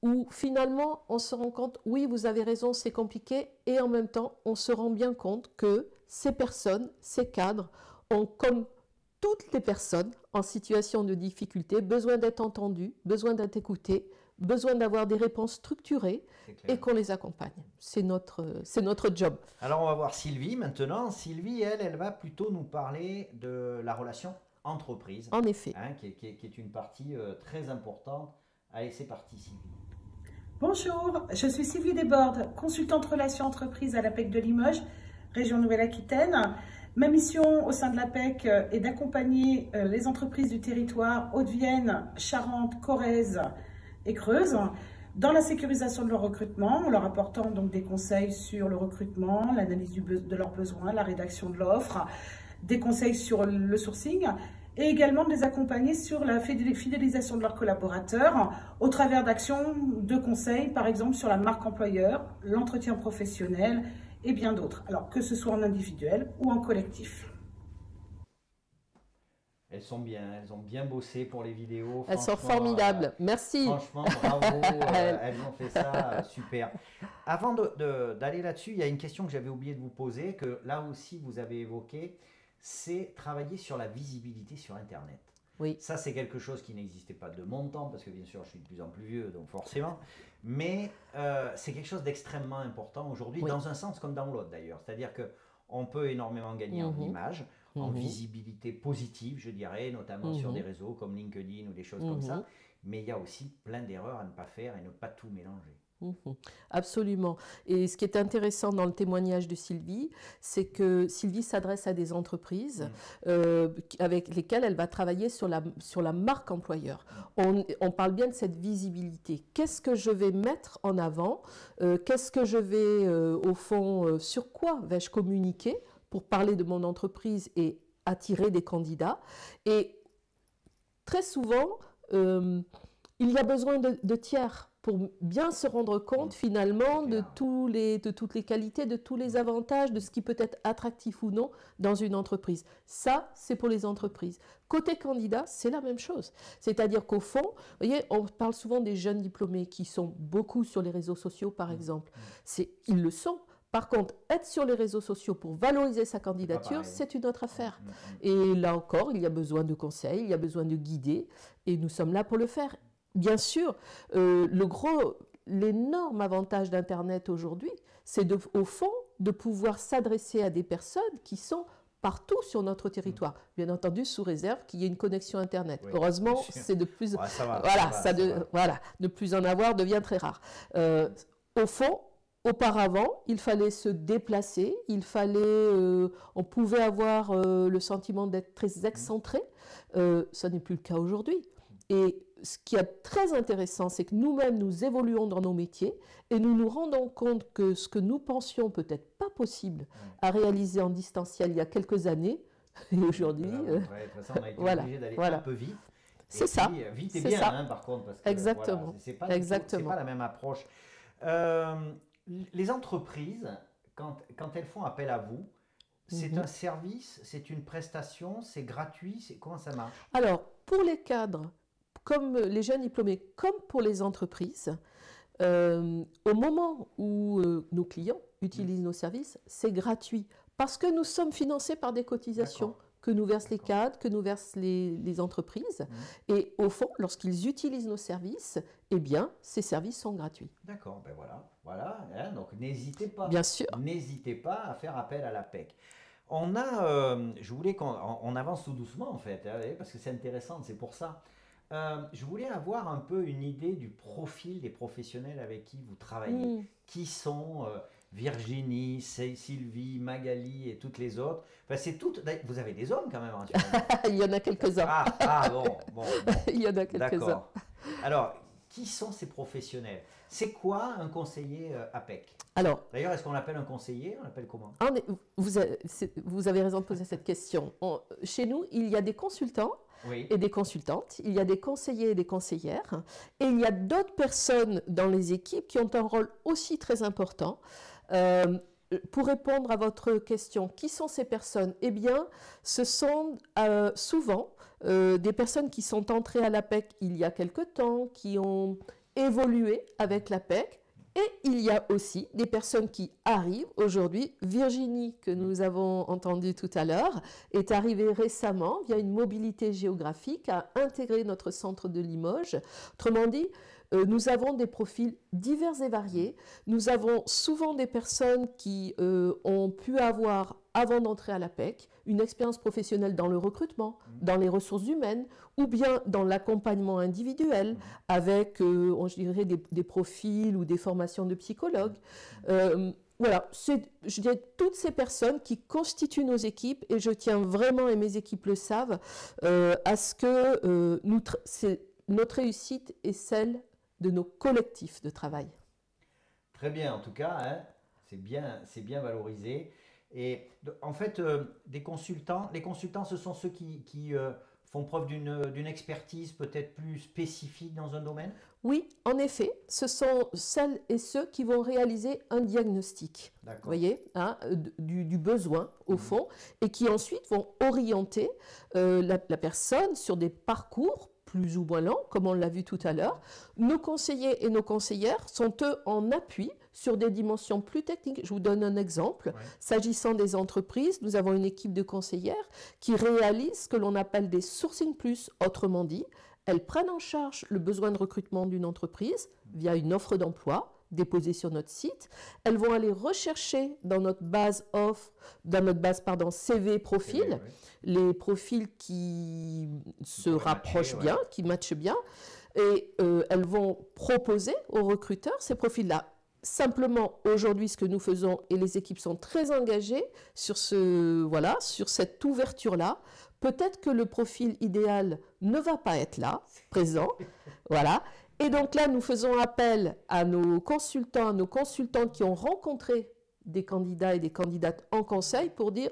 où finalement on se rend compte, oui, vous avez raison, c'est compliqué, et en même temps on se rend bien compte que ces personnes, ces cadres ont, comme toutes les personnes en situation de difficulté, besoin d'être entendus, besoin d'être écoutés, besoin d'avoir des réponses structurées et qu'on les accompagne. C'est notre job. Alors on va voir Sylvie maintenant. Sylvie, elle va plutôt nous parler de la relation entreprise. En effet. Hein, qui est une partie très importante. Allez, c'est parti Sylvie. Bonjour, je suis Sylvie Desbordes, consultante relations entreprises à l'APEC de Limoges, région Nouvelle-Aquitaine. Ma mission au sein de l'APEC est d'accompagner les entreprises du territoire Haute-Vienne, Charente, Corrèze et Creuse dans la sécurisation de leur recrutement, en leur apportant donc des conseils sur le recrutement, l'analyse de leurs besoins, la rédaction de l'offre, des conseils sur le sourcing, et également de les accompagner sur la fidélisation de leurs collaborateurs au travers d'actions de conseils, par exemple sur la marque employeur, l'entretien professionnel et bien d'autres, alors que ce soit en individuel ou en collectif. Elles sont bien, elles ont bien bossé pour les vidéos. Elles sont formidables, merci. Franchement, bravo, elles ont fait ça super. Avant d'aller là-dessus, il y a une question que j'avais oublié de vous poser, que là aussi vous avez évoqué, c'est travailler sur la visibilité sur Internet. Oui. Ça, c'est quelque chose qui n'existait pas de mon temps, parce que bien sûr, je suis de plus en plus vieux, donc forcément. Mais c'est quelque chose d'extrêmement important aujourd'hui, dans un sens comme dans l'autre d'ailleurs. C'est-à-dire qu'on peut énormément gagner en image, en visibilité positive, je dirais, notamment sur des réseaux comme LinkedIn ou des choses comme ça. Mais il y a aussi plein d'erreurs à ne pas faire et ne pas tout mélanger. Absolument. Et ce qui est intéressant dans le témoignage de Sylvie, c'est que Sylvie s'adresse à des entreprises avec lesquelles elle va travailler sur la marque employeur. On parle bien de cette visibilité. Qu'est-ce que je vais mettre en avant? Qu'est-ce que je vais, au fond, sur quoi vais-je communiquer pour parler de mon entreprise et attirer des candidats? Et très souvent, il y a besoin de tiers pour bien se rendre compte finalement de toutes les qualités, de tous les avantages, de ce qui peut être attractif ou non dans une entreprise. Ça, c'est pour les entreprises. Côté candidat, c'est la même chose. C'est-à-dire qu'au fond, vous voyez, on parle souvent des jeunes diplômés qui sont beaucoup sur les réseaux sociaux, par exemple. Ils le sont. Par contre, être sur les réseaux sociaux pour valoriser sa candidature, c'est une autre affaire. Et là encore, il y a besoin de conseils, il y a besoin de guider, et nous sommes là pour le faire. Bien sûr, l'énorme avantage d'Internet aujourd'hui, c'est au fond de pouvoir s'adresser à des personnes qui sont partout sur notre territoire. Bien entendu, sous réserve qu'il y ait une connexion Internet. Oui, heureusement, c'est de plus... Ouais, de plus en avoir devient très rare. Au fond, auparavant, il fallait se déplacer, on pouvait avoir le sentiment d'être très excentré. Ça n'est plus le cas aujourd'hui. Et ce qui est très intéressant, c'est que nous-mêmes, nous évoluons dans nos métiers et nous nous rendons compte que ce que nous pensions peut-être pas possible à réaliser en distanciel il y a quelques années, et aujourd'hui... de toute façon, on a été obligé d'aller un peu vite. C'est ça. Vite et bien, hein, par contre. Parce que, exactement. C'est pas la même approche. Les entreprises, quand elles font appel à vous, c'est un service, c'est une prestation, c'est gratuit, comment ça marche? Alors, pour les cadres, comme les jeunes diplômés, comme pour les entreprises, au moment où nos clients utilisent nos services, c'est gratuit parce que nous sommes financés par des cotisations que nous versent les cadres, que nous versent les entreprises. Et au fond, lorsqu'ils utilisent nos services, eh bien, ces services sont gratuits. D'accord, ben voilà. Hein, donc n'hésitez pas. Bien sûr. N'hésitez pas à faire appel à l'APEC. Je voulais qu'on avance tout doucement en fait, hein, parce que c'est intéressant, c'est pour ça. Je voulais avoir un peu une idée du profil des professionnels avec qui vous travaillez. Qui sont Virginie, Sylvie, Magali et toutes les autres. Enfin, c'est toutes. Vous avez des hommes quand même. Il y en a quelques-uns. Bon. Il y en a quelques-uns. Alors, Qui sont ces professionnels? C'est quoi un conseiller APEC? Alors, d'ailleurs, est-ce qu'on l'appelle un conseiller? On l'appelle comment? Vous avez raison de poser cette question. Chez nous, il y a des consultants et des consultantes, il y a des conseillers et des conseillères, et il y a d'autres personnes dans les équipes qui ont un rôle aussi très important. Pour répondre à votre question, qui sont ces personnes? Eh bien, ce sont souvent des personnes qui sont entrées à l'APEC il y a quelque temps, qui ont évolué avec l'APEC, et il y a aussi des personnes qui arrivent aujourd'hui. Virginie, que nous avons entendue tout à l'heure, est arrivée récemment via une mobilité géographique à intégrer notre centre de Limoges. Autrement dit, nous avons des profils divers et variés. Nous avons souvent des personnes qui ont pu avoir, avant d'entrer à l'APEC, une expérience professionnelle dans le recrutement, dans les ressources humaines, ou bien dans l'accompagnement individuel, avec, je dirais, des profils ou des formations de psychologues. Voilà, je dirais toutes ces personnes qui constituent nos équipes, et je tiens vraiment, et mes équipes le savent, à ce que notre réussite est celle de nos collectifs de travail. Très bien, en tout cas, hein, c'est bien valorisé. Et en fait, les consultants, ce sont ceux qui font preuve d'une expertise peut-être plus spécifique dans un domaine? Oui, en effet, ce sont celles et ceux qui vont réaliser un diagnostic, vous voyez, hein, du besoin au fond, et qui ensuite vont orienter la personne sur des parcours plus ou moins lents, comme on l'a vu tout à l'heure. Nos conseillers et nos conseillères sont eux en appui sur des dimensions plus techniques. Je vous donne un exemple. S'agissant des entreprises, nous avons une équipe de conseillères qui réalise ce que l'on appelle des sourcing plus. Autrement dit, elles prennent en charge le besoin de recrutement d'une entreprise via une offre d'emploi déposée sur notre site. Elles vont aller rechercher dans notre base CV profil, les profils qui se rapprochent bien, qui matchent bien, et elles vont proposer aux recruteurs ces profils-là. Simplement, aujourd'hui, ce que nous faisons, et les équipes sont très engagées sur cette ouverture-là, peut-être que le profil idéal ne va pas être là, présent, voilà. Et donc là, nous faisons appel à nos consultants, qui ont rencontré des candidats et des candidates en conseil pour dire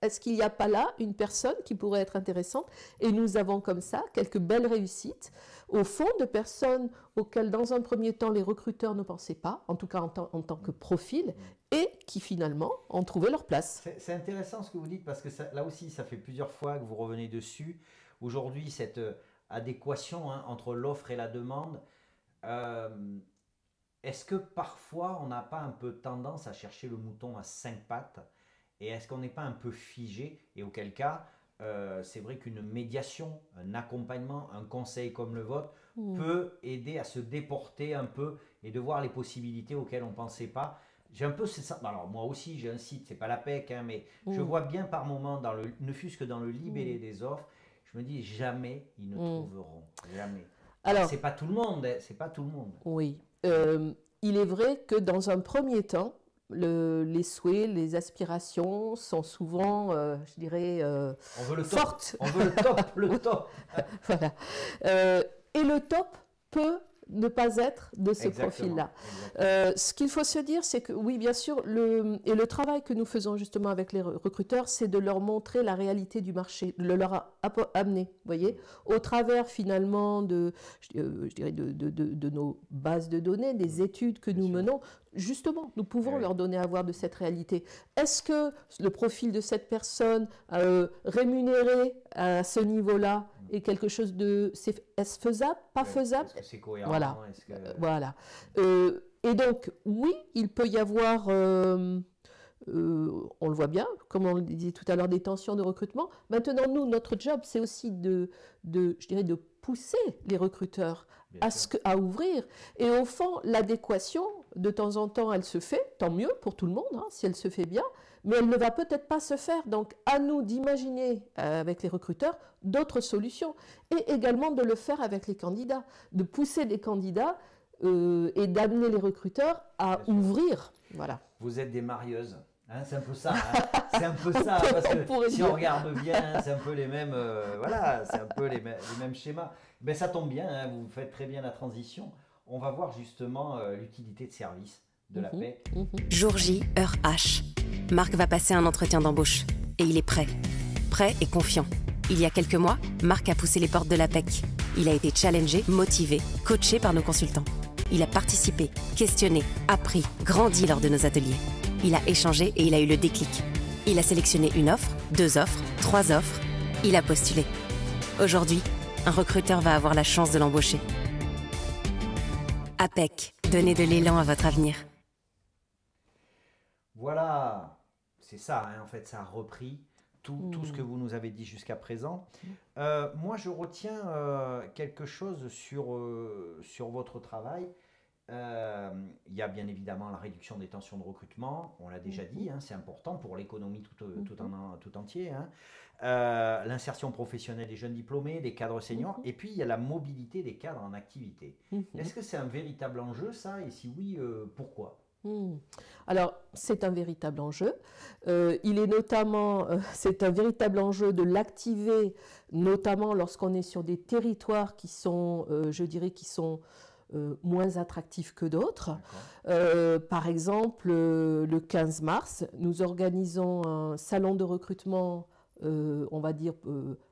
est-ce qu'il n'y a pas là une personne qui pourrait être intéressante? Et nous avons comme ça quelques belles réussites, au fond, de personnes auxquelles, dans un premier temps, les recruteurs ne pensaient pas, en tout cas en tant que profil, et qui finalement ont trouvé leur place. C'est intéressant ce que vous dites, parce que là aussi, ça fait plusieurs fois que vous revenez dessus. Aujourd'hui, cette adéquation entre l'offre et la demande, est-ce que parfois on n'a pas un peu tendance à chercher le mouton à 5 pattes, et est-ce qu'on n'est pas un peu figé, et auquel cas c'est vrai qu'une médiation, un accompagnement, un conseil comme le vôtre peut aider à se déporter un peu et de voir les possibilités auxquelles on ne pensait pas. J'ai un peu ça. Alors moi aussi j'ai un site, c'est pas l'APEC, hein, mais je vois bien par moment, ne fût-ce que dans le libellé des offres, je me dis jamais ils ne trouveront, jamais. Alors c'est pas tout le monde, c'est pas tout le monde. Oui, il est vrai que dans un premier temps, les souhaits, les aspirations sont souvent, je dirais, on veut le fortes. On veut le top, le top. Voilà. Et le top peut ne pas être de ce profil-là. Ce qu'il faut se dire, c'est que oui, bien sûr, le travail que nous faisons justement avec les recruteurs, c'est de leur montrer la réalité du marché, de leur amener, vous voyez, au travers finalement de nos bases de données, des études que nous menons. Justement, nous pouvons leur donner à voir de cette réalité. Est-ce que le profil de cette personne rémunérée à ce niveau-là est quelque chose de... Est-ce faisable? Pas faisable? Est-ce que c'est cohérent? Voilà. Voilà. Et donc, oui, il peut y avoir... on le voit bien, comme on le disait tout à l'heure, des tensions de recrutement. Maintenant, nous, notre job, c'est aussi de pousser les recruteurs à ouvrir. Et au fond, l'adéquation, de temps en temps, elle se fait, tant mieux pour tout le monde, hein, si elle se fait bien, mais elle ne va peut-être pas se faire. Donc, à nous d'imaginer avec les recruteurs d'autres solutions, et également de le faire avec les candidats, de pousser les candidats et d'amener les recruteurs à ouvrir. Voilà. Vous êtes des marieuses. Hein, c'est un peu ça. Hein. C'est un peu ça, parce que si on regarde bien, c'est un peu les mêmes, voilà, c'est un peu les mêmes schémas. Ben, ça tombe bien, hein, vous faites très bien la transition. On va voir justement l'utilité de service de la PEC. Jour J, heure H. Marc va passer un entretien d'embauche. Et il est prêt. Prêt et confiant. Il y a quelques mois, Marc a poussé les portes de la PEC. Il a été challengé, motivé, coaché par nos consultants. Il a participé, questionné, appris, grandi lors de nos ateliers. Il a échangé et il a eu le déclic. Il a sélectionné une offre, 2 offres, 3 offres. Il a postulé. Aujourd'hui, un recruteur va avoir la chance de l'embaucher. APEC, donnez de l'élan à votre avenir. Voilà, c'est ça, hein, en fait, ça a repris tout ce que vous nous avez dit jusqu'à présent. Moi, je retiens quelque chose sur votre travail. Il y a bien évidemment la réduction des tensions de recrutement, on l'a déjà dit, hein, c'est important pour l'économie tout entier. Hein. L'insertion professionnelle des jeunes diplômés, des cadres seniors, et puis il y a la mobilité des cadres en activité. Est-ce que c'est un véritable enjeu, ça? Et si oui, pourquoi? Alors, c'est un véritable enjeu. Il est notamment, c'est un véritable enjeu de l'activer, notamment lorsqu'on est sur des territoires qui sont, je dirais, qui sont moins attractifs que d'autres. Par exemple, le 15 mars, nous organisons un salon de recrutement, on va dire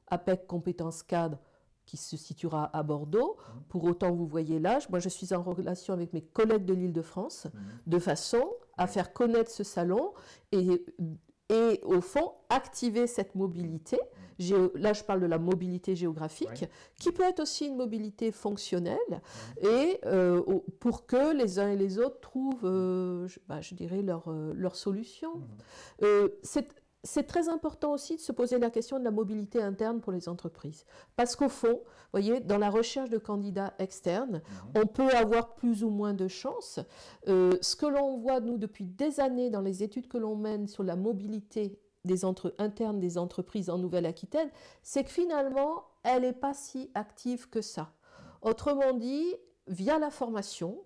APEC Compétences Cadres, qui se situera à Bordeaux. Pour autant, vous voyez l'âge. Moi, je suis en relation avec mes collègues de l'Île-de-France, de façon à faire connaître ce salon et au fond, activer cette mobilité. Là, je parle de la mobilité géographique, qui peut être aussi une mobilité fonctionnelle, et pour que les uns et les autres trouvent, je dirais, leur solution. C'est très important aussi de se poser la question de la mobilité interne pour les entreprises. Parce qu'au fond, vous voyez, dans la recherche de candidats externes, on peut avoir plus ou moins de chance. Ce que l'on voit, nous, depuis des années dans les études que l'on mène sur la mobilité interne des entreprises en Nouvelle-Aquitaine, c'est que finalement, elle n'est pas si active que ça. Autrement dit, via la formation,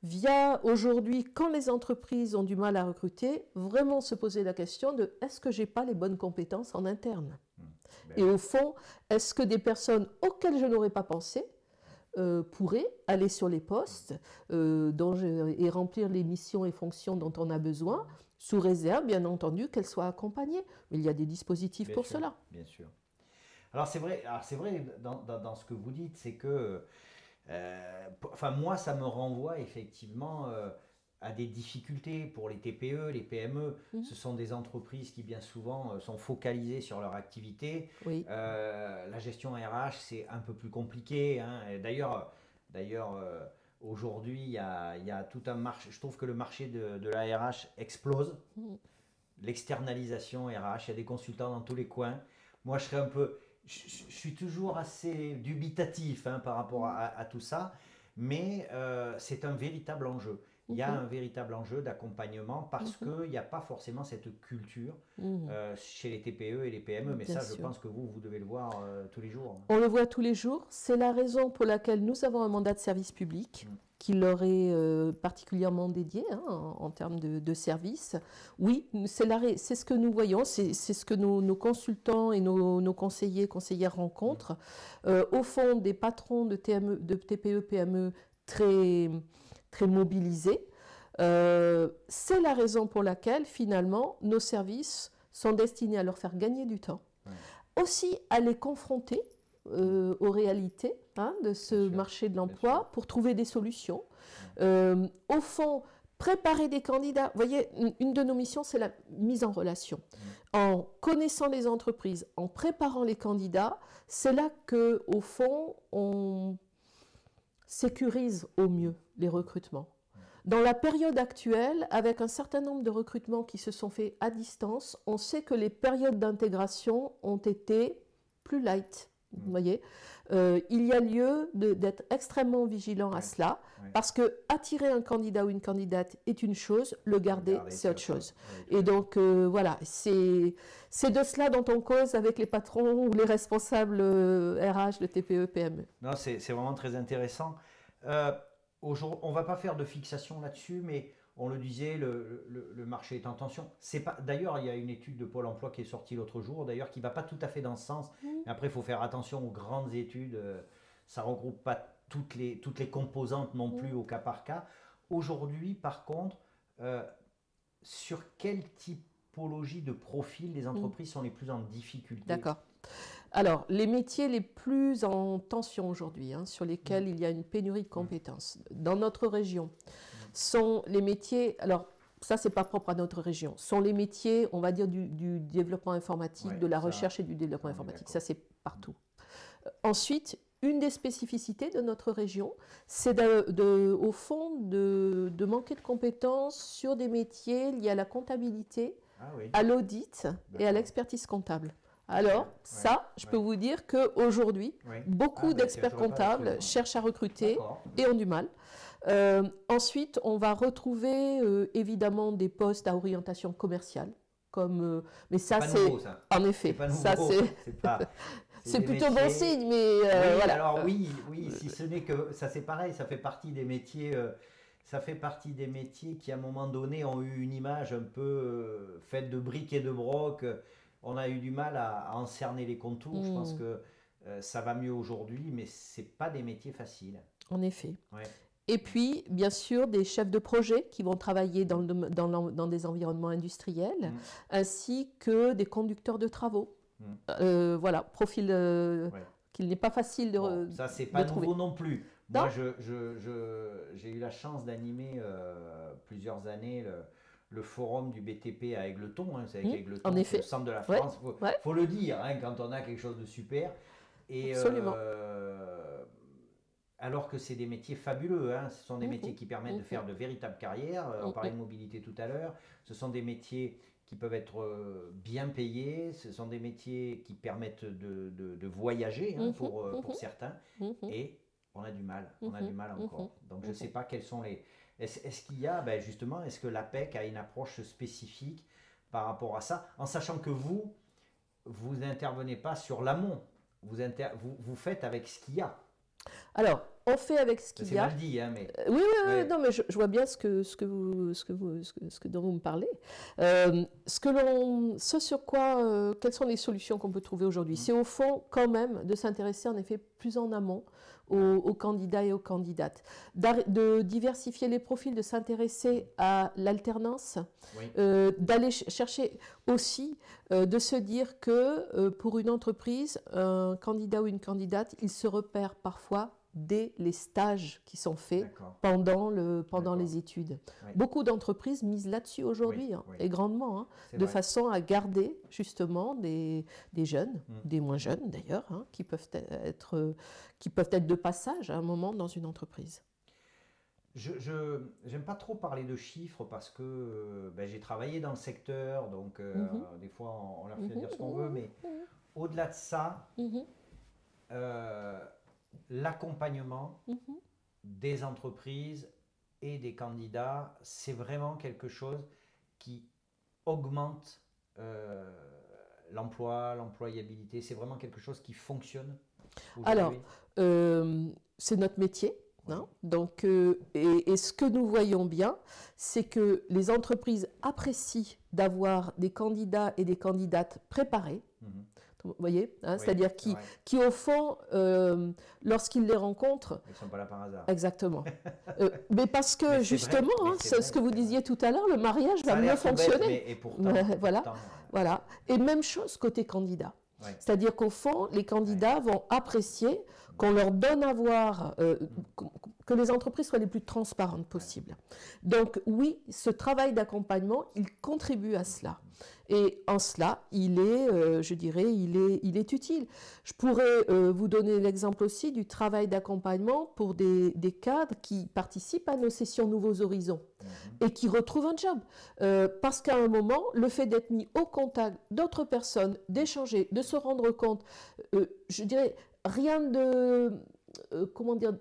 via aujourd'hui, quand les entreprises ont du mal à recruter, vraiment se poser la question de est-ce que je n'ai pas les bonnes compétences en interne? Et au fond, est-ce que des personnes auxquelles je n'aurais pas pensé pourraient aller sur les postes et remplir les missions et fonctions dont on a besoin, sous réserve, bien entendu, qu'elles soient accompagnées. Mais il y a des dispositifs pour cela. Bien sûr. Alors c'est vrai dans ce que vous dites, c'est que enfin, moi, ça me renvoie effectivement à des difficultés pour les TPE, les PME. Ce sont des entreprises qui bien souvent sont focalisées sur leur activité. La gestion RH, c'est un peu plus compliqué. Hein. D'ailleurs, aujourd'hui, il y a tout un marché. Je trouve que le marché de la RH explose. L'externalisation RH, il y a des consultants dans tous les coins. Moi, je suis toujours assez dubitatif par rapport à tout ça, mais c'est un véritable enjeu. Il y a un véritable enjeu d'accompagnement parce qu'il n'y a pas forcément cette culture chez les TPE et les PME, mais ça, je pense que vous devez le voir tous les jours. On le voit tous les jours. C'est la raison pour laquelle nous avons un mandat de service public qui leur est particulièrement dédié en termes de services. Oui, c'est ce que nous voyons, c'est ce que nos consultants et nos conseillères rencontrent. Au fond, des patrons de TPE, PME très mobilisés. C'est la raison pour laquelle, finalement, nos services sont destinés à leur faire gagner du temps. Aussi à les confronter aux réalités de ce marché de l'emploi pour trouver des solutions. Au fond, préparer des candidats. Vous voyez, une de nos missions, c'est la mise en relation. En connaissant les entreprises, en préparant les candidats, c'est là qu'au fond, on sécurise au mieux les recrutements. Dans la période actuelle, avec un certain nombre de recrutements qui se sont faits à distance, on sait que les périodes d'intégration ont été plus light. Vous voyez, il y a lieu d'être extrêmement vigilant à cela, parce que attirer un candidat ou une candidate est une chose, le garder c'est autre chose. Et donc voilà, c'est de cela dont on cause avec les patrons ou les responsables RH de TPE, PME. Non, c'est vraiment très intéressant. On ne va pas faire de fixation là-dessus, mais on le disait, le marché est en tension. D'ailleurs, il y a une étude de Pôle emploi qui est sortie l'autre jour, d'ailleurs, qui ne va pas tout à fait dans ce sens. Après, il faut faire attention aux grandes études. Ça ne regroupe pas toutes les composantes non plus au cas par cas. Aujourd'hui, par contre, sur quelle typologie de profil les entreprises sont les plus en difficulté? D'accord. Alors, les métiers les plus en tension aujourd'hui, sur lesquels il y a une pénurie de compétences, dans notre région, sont les métiers, alors ça c'est pas propre à notre région, sont les métiers, on va dire, du développement informatique, de la recherche et du développement informatique, ça c'est partout. Ensuite, une des spécificités de notre région, c'est au fond de manquer de compétences sur des métiers liés à la comptabilité, à l'audit et à l'expertise comptable. Alors, je peux vous dire qu'aujourd'hui, beaucoup d'experts comptables cherchent à recruter et ont du mal. Ensuite, on va retrouver évidemment des postes à orientation commerciale. Mais ça, c'est... En effet, ça c'est plutôt bon signe, mais voilà. Alors oui, si ce n'est que ça c'est pareil, ça fait partie des métiers... Ça fait partie des métiers qui, à un moment donné, ont eu une image un peu faite de briques et de broc. On a eu du mal à en cerner les contours. Je pense que ça va mieux aujourd'hui, mais ce n'est pas des métiers faciles. En effet. Et puis, bien sûr, des chefs de projet qui vont travailler dans des environnements industriels, ainsi que des conducteurs de travaux. Voilà, profil qu'il n'est pas facile de trouver. Ça, c'est pas nouveau non plus. Moi, j'ai eu la chance d'animer plusieurs années le forum du BTP à Égletons. C'est avec Égletons, c'est le centre de la France. Faut le dire quand on a quelque chose de super. Et, absolument. Alors que c'est des métiers fabuleux, ce sont des métiers qui permettent de faire de véritables carrières. On parlait de mobilité tout à l'heure. Ce sont des métiers qui peuvent être bien payés. Ce sont des métiers qui permettent de voyager pour certains. Et on a du mal, encore. Donc je ne sais pas quels sont les... Est-ce qu'il y a, justement, est-ce que l'APEC a une approche spécifique par rapport à ça, en sachant que vous n'intervenez pas sur l'amont, vous faites avec ce qu'il y a. Alors, on fait avec ce qu'il y a. C'est mal dit, mais... Oui, non, mais je vois bien ce dont vous me parlez. Ce sur quoi, quelles sont les solutions qu'on peut trouver aujourd'hui? C'est au fond, quand même, de s'intéresser en effet plus en amont aux candidats et aux candidates, de diversifier les profils, de s'intéresser à l'alternance, d'aller chercher aussi, de se dire que pour une entreprise, un candidat ou une candidate, il se repère parfois dès les stages qui sont faits pendant les études. Beaucoup d'entreprises misent là-dessus aujourd'hui, et grandement, de façon à garder justement des jeunes, des moins jeunes d'ailleurs, qui peuvent être de passage à un moment dans une entreprise. Je n'aime pas trop parler de chiffres parce que j'ai travaillé dans le secteur, donc des fois on leur fait dire ce qu'on veut, mais au-delà de ça, l'accompagnement des entreprises et des candidats, c'est vraiment quelque chose qui augmente l'employabilité. C'est vraiment quelque chose qui fonctionne aujourd'hui. Alors, c'est notre métier. Donc, et ce que nous voyons bien, c'est que les entreprises apprécient d'avoir des candidats et des candidates préparés. Vous voyez, c'est-à-dire qui au fond, lorsqu'ils les rencontrent... Ils ne sont pas là par hasard. Exactement. Mais parce que justement, c'est ce que vous disiez tout à l'heure, le mariage va mieux fonctionner. Et pourtant, voilà. Et même chose côté candidat. C'est-à-dire qu'au fond, les candidats vont apprécier qu'on leur donne à voir, que les entreprises soient les plus transparentes possibles. Donc oui, ce travail d'accompagnement, il contribue à cela. Et en cela, il est, je dirais, il est utile. Je pourrais vous donner l'exemple aussi du travail d'accompagnement pour des cadres qui participent à nos sessions Nouveaux Horizons et qui retrouvent un job. Parce qu'à un moment, le fait d'être mis au contact d'autres personnes, d'échanger, de se rendre compte, je dirais, rien de...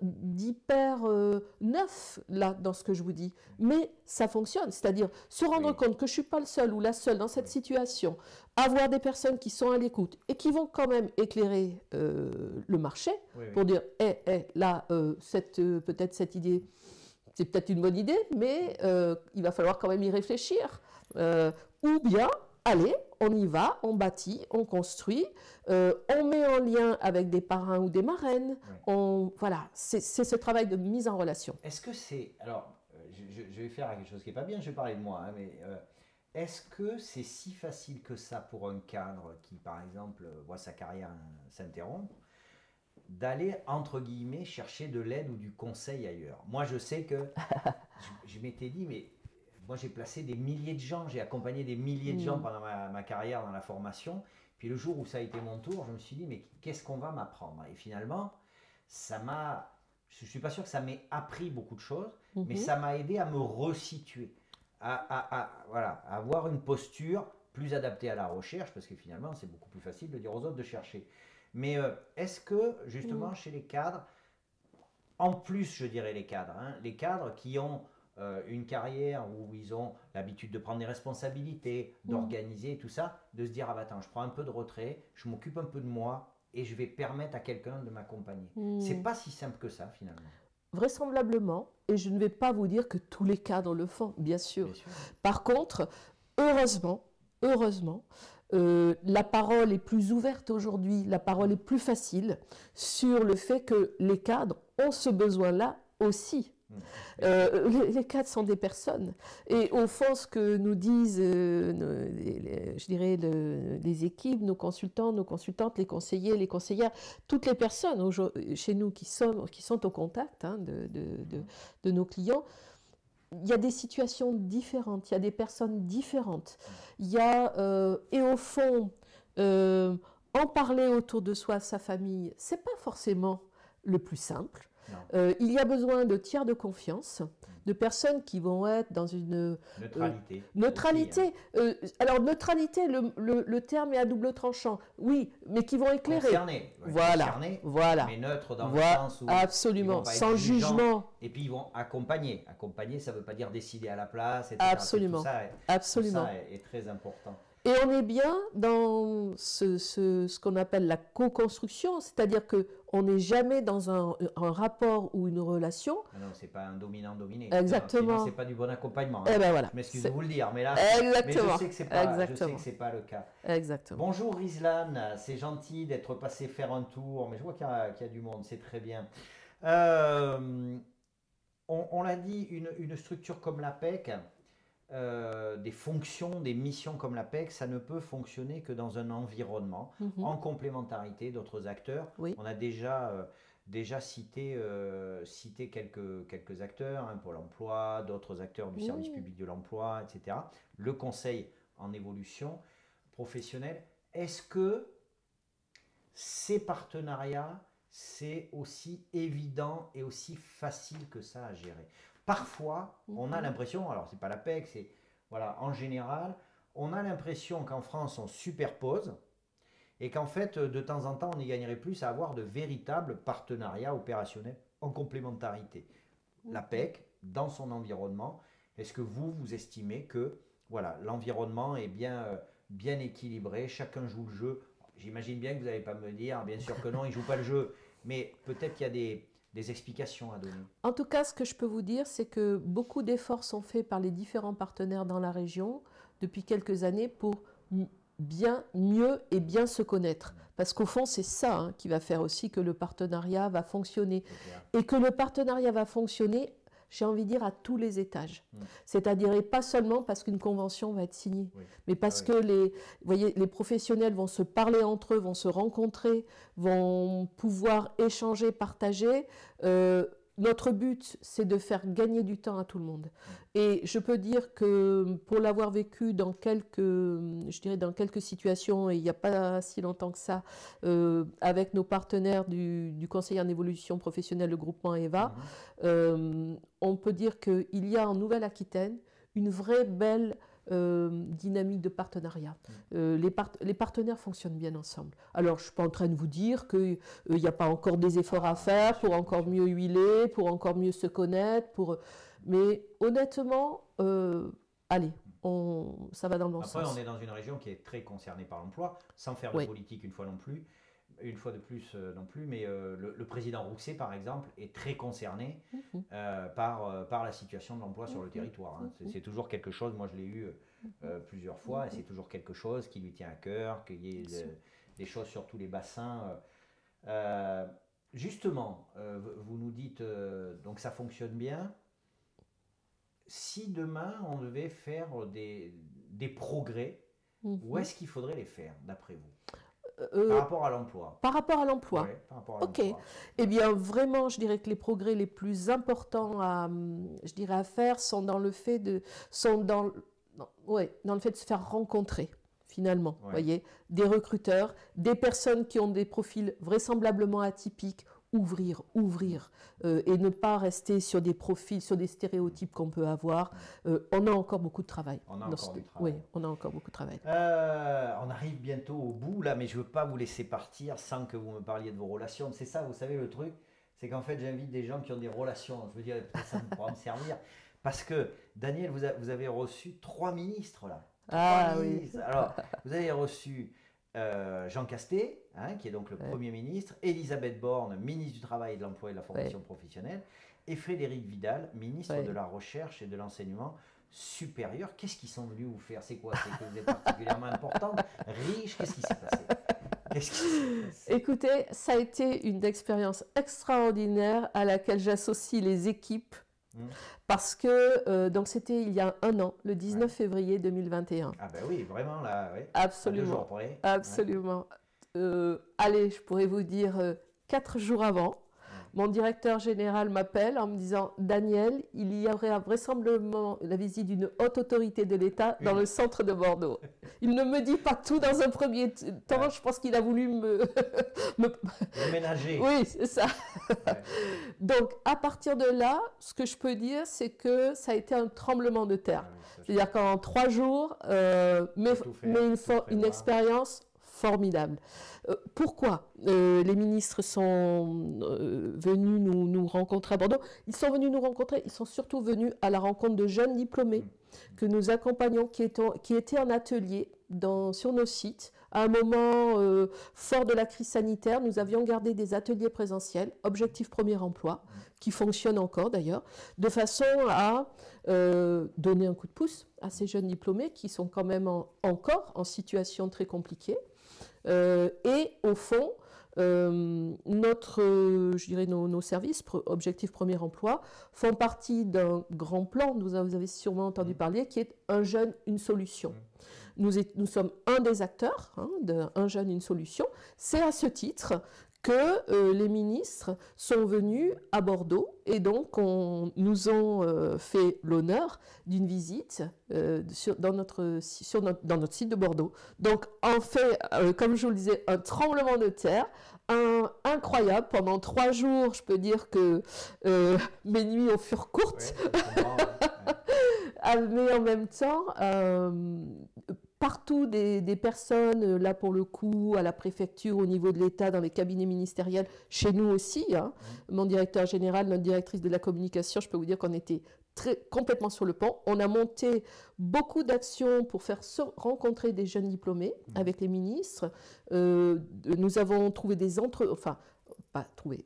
d'hyper neuf là dans ce que je vous dis, mais ça fonctionne, c'est-à-dire se rendre compte que je ne suis pas le seul ou la seule dans cette situation, avoir des personnes qui sont à l'écoute et qui vont quand même éclairer le marché pour dire là peut-être cette idée c'est peut-être une bonne idée, mais il va falloir quand même y réfléchir. Ou bien, allez, on y va, on bâtit, on construit, on met en lien avec des parrains ou des marraines. Voilà, c'est ce travail de mise en relation. Est-ce que c'est... Alors, je vais faire quelque chose qui n'est pas bien, je vais parler de moi, hein, mais est-ce que c'est si facile que ça pour un cadre qui, par exemple, voit sa carrière s'interrompre, d'aller, entre guillemets, chercher de l'aide ou du conseil ailleurs? Moi, je sais que je m'étais dit, mais moi, j'ai placé des milliers de gens, j'ai accompagné des milliers de gens pendant ma carrière dans la formation. Puis le jour où ça a été mon tour, je me suis dit, mais qu'est-ce qu'on va m'apprendre? Et finalement, ça m'a... Je ne suis pas sûr que ça m'ait appris beaucoup de choses, mais ça m'a aidé à me resituer, voilà, à avoir une posture plus adaptée à la recherche, parce que finalement, c'est beaucoup plus facile de dire aux autres de chercher. Mais est-ce que, justement, chez les cadres, en plus, je dirais les cadres, hein, les cadres qui ont une carrière où ils ont l'habitude de prendre des responsabilités, d'organiser tout ça, de se dire, ah bah attends, je prends un peu de retrait, je m'occupe un peu de moi, et je vais permettre à quelqu'un de m'accompagner. C'est pas si simple que ça, finalement. Vraisemblablement, et je ne vais pas vous dire que tous les cadres le font, bien sûr. Par contre, heureusement, la parole est plus ouverte aujourd'hui, la parole est plus facile sur le fait que les cadres ont ce besoin-là aussi. Les cadres sont des personnes. Et au fond, ce que nous disent, je dirais, les équipes, nos consultants, nos consultantes, les conseillers, les conseillères, toutes les personnes chez nous qui sont au contact de nos clients, il y a des situations différentes, il y a des personnes différentes. Il y a, et au fond, en parler autour de soi, sa famille, c'est pas forcément le plus simple. Il y a besoin de tiers de confiance, de personnes qui vont être dans une neutralité. Alors neutralité, le terme est à double tranchant. Oui, mais qui vont éclairer. Voilà. Mais neutre dans le sens où absolument, sans jugement. Et puis ils vont accompagner. Accompagner, ça ne veut pas dire décider à la place, etc. Absolument. Tout ça Absolument. Tout ça est très important. Et on est bien dans ce qu'on appelle la co-construction, c'est-à-dire qu'on n'est jamais dans un rapport ou une relation. Non, c'est pas un dominant-dominé. Exactement. C'est pas du bon accompagnement. Eh ben voilà. Je m'excuse de vous le dire, mais là, exactement. Mais je sais que c'est pas le cas. Exactement. Bonjour Rizlan, c'est gentil d'être passé faire un tour, mais je vois qu'il y a du monde, c'est très bien. On l'a dit, une structure comme l'APEC, des fonctions, des missions comme l'APEC, ça ne peut fonctionner que dans un environnement, en complémentarité d'autres acteurs. On a déjà cité quelques acteurs, hein, Pôle emploi, d'autres acteurs du service public de l'emploi, etc. Le conseil en évolution professionnelle. Est-ce que ces partenariats, c'est aussi évident et aussi facile que ça à gérer? Parfois, on a l'impression, alors c'est pas l'APEC, c'est voilà, en général, on a l'impression qu'en France on superpose et qu'en fait de temps en temps on y gagnerait plus à avoir de véritables partenariats opérationnels en complémentarité. L'APEC, dans son environnement, est-ce que vous estimez que voilà, l'environnement est bien équilibré, chacun joue le jeu? J'imagine bien que vous n'allez pas me dire, bien sûr que non, il ne joue pas le jeu, mais peut-être qu'il y a des explications à donner. En tout cas, ce que je peux vous dire, c'est que beaucoup d'efforts sont faits par les différents partenaires dans la région depuis quelques années pour mieux et bien se connaître. Parce qu'au fond, c'est ça qui va faire aussi que le partenariat va fonctionner. Et que le partenariat va fonctionner, j'ai envie de dire, à tous les étages. C'est-à-dire, et pas seulement parce qu'une convention va être signée, mais parce que les professionnels vont se parler entre eux, vont se rencontrer, vont pouvoir échanger, partager. Notre but, c'est de faire gagner du temps à tout le monde. Et je peux dire que pour l'avoir vécu dans quelques situations, et il n'y a pas si longtemps que ça, avec nos partenaires du Conseil en évolution professionnelle, le groupement EVA, on peut dire qu'il y a en Nouvelle-Aquitaine une vraie belle dynamique de partenariat. Les partenaires fonctionnent bien ensemble. Alors, je ne suis pas en train de vous dire qu'il n'y a pas encore des efforts à faire pour encore mieux huiler, pour encore mieux se connaître, mais honnêtement, allez, ça va dans le bon sens. Après, on est dans une région qui est très concernée par l'emploi, sans faire de politique une fois non plus. une fois de plus non plus, mais le président Rousset, par exemple, est très concerné par la situation de l'emploi sur le territoire. Hein. C'est toujours quelque chose, moi je l'ai eu plusieurs fois, et c'est toujours quelque chose qui lui tient à cœur, qu'il y ait des choses sur tous les bassins. Justement, vous nous dites, donc ça fonctionne bien. Si demain on devait faire des progrès, où est-ce qu'il faudrait les faire, d'après vous? Par rapport à l'emploi. Par rapport à l'emploi. Ouais, par rapport à ok. l'emploi. Eh bien, vraiment, je dirais que les progrès les plus importants à faire sont dans le fait de se faire rencontrer, finalement. Ouais. Voyez, des recruteurs, des personnes qui ont des profils vraisemblablement atypiques, ouvrir, et ne pas rester sur des profils, sur des stéréotypes qu'on peut avoir. On a encore beaucoup de travail. On a encore du travail. Oui, on a encore beaucoup de travail. On arrive bientôt au bout, là, mais je ne veux pas vous laisser partir sans que vous me parliez de vos relations. C'est ça, vous savez, le truc, c'est qu'en fait, j'invite des gens qui ont des relations. Je veux dire, peut-être ça pourra me servir. Parce que, Daniel, vous avez reçu 3 ministres, là. Oui. Alors, vous avez reçu Jean Castex, hein, qui est donc le Premier ministre, Elisabeth Borne, ministre du Travail, de l'Emploi et de la Formation professionnelle, et Frédérique Vidal, ministre de la Recherche et de l'Enseignement supérieur. Qu'est-ce qu'ils sont venus vous faire? C'est quoi? C'est que vous êtes particulièrement importante, riche? Qu'est-ce qui s'est passé? Écoutez, ça a été une expérience extraordinaire à laquelle j'associe les équipes. Parce que donc c'était il y a un an, le 19 février 2021. Ah ben oui, vraiment là, oui. Absolument. 2 jours près. Absolument. Allez, je pourrais vous dire 4 jours avant, mon directeur général m'appelle en me disant « Daniel, il y aurait vraisemblablement la visite d'une haute autorité de l'État dans le centre de Bordeaux. » Il ne me dit pas tout dans un premier temps, je pense qu'il a voulu me ménager. Oui, c'est ça. Donc, à partir de là, ce que je peux dire, c'est que ça a été un tremblement de terre. C'est-à-dire qu'en 3 jours, mais une expérience formidable. Pourquoi les ministres sont venus nous rencontrer à Bordeaux? Ils sont venus nous rencontrer, ils sont surtout venus à la rencontre de jeunes diplômés que nous accompagnons, qui étaient en atelier sur nos sites. À un moment fort de la crise sanitaire, nous avions gardé des ateliers présentiels, Objectif Premier Emploi, qui fonctionnent encore d'ailleurs, de façon à donner un coup de pouce à ces jeunes diplômés qui sont quand même encore en situation très compliquée. Et au fond, nos services, Objectif Premier Emploi, font partie d'un grand plan, vous avez sûrement entendu parler, qui est Un jeune, une solution. Nous sommes un des acteurs d'Un jeune, une solution. C'est à ce titre que les ministres sont venus à Bordeaux et donc nous ont fait l'honneur d'une visite dans notre site de Bordeaux. Donc en fait, comme je vous le disais, un tremblement de terre, incroyable. Pendant 3 jours, je peux dire que mes nuits furent courtes. Mais en même temps, partout des personnes, là pour le coup, à la préfecture, au niveau de l'État, dans les cabinets ministériels, chez nous aussi. Mon directeur général, notre directrice de la communication, je peux vous dire qu'on était complètement sur le pont. On a monté beaucoup d'actions pour faire rencontrer des jeunes diplômés avec les ministres. Nous avons trouvé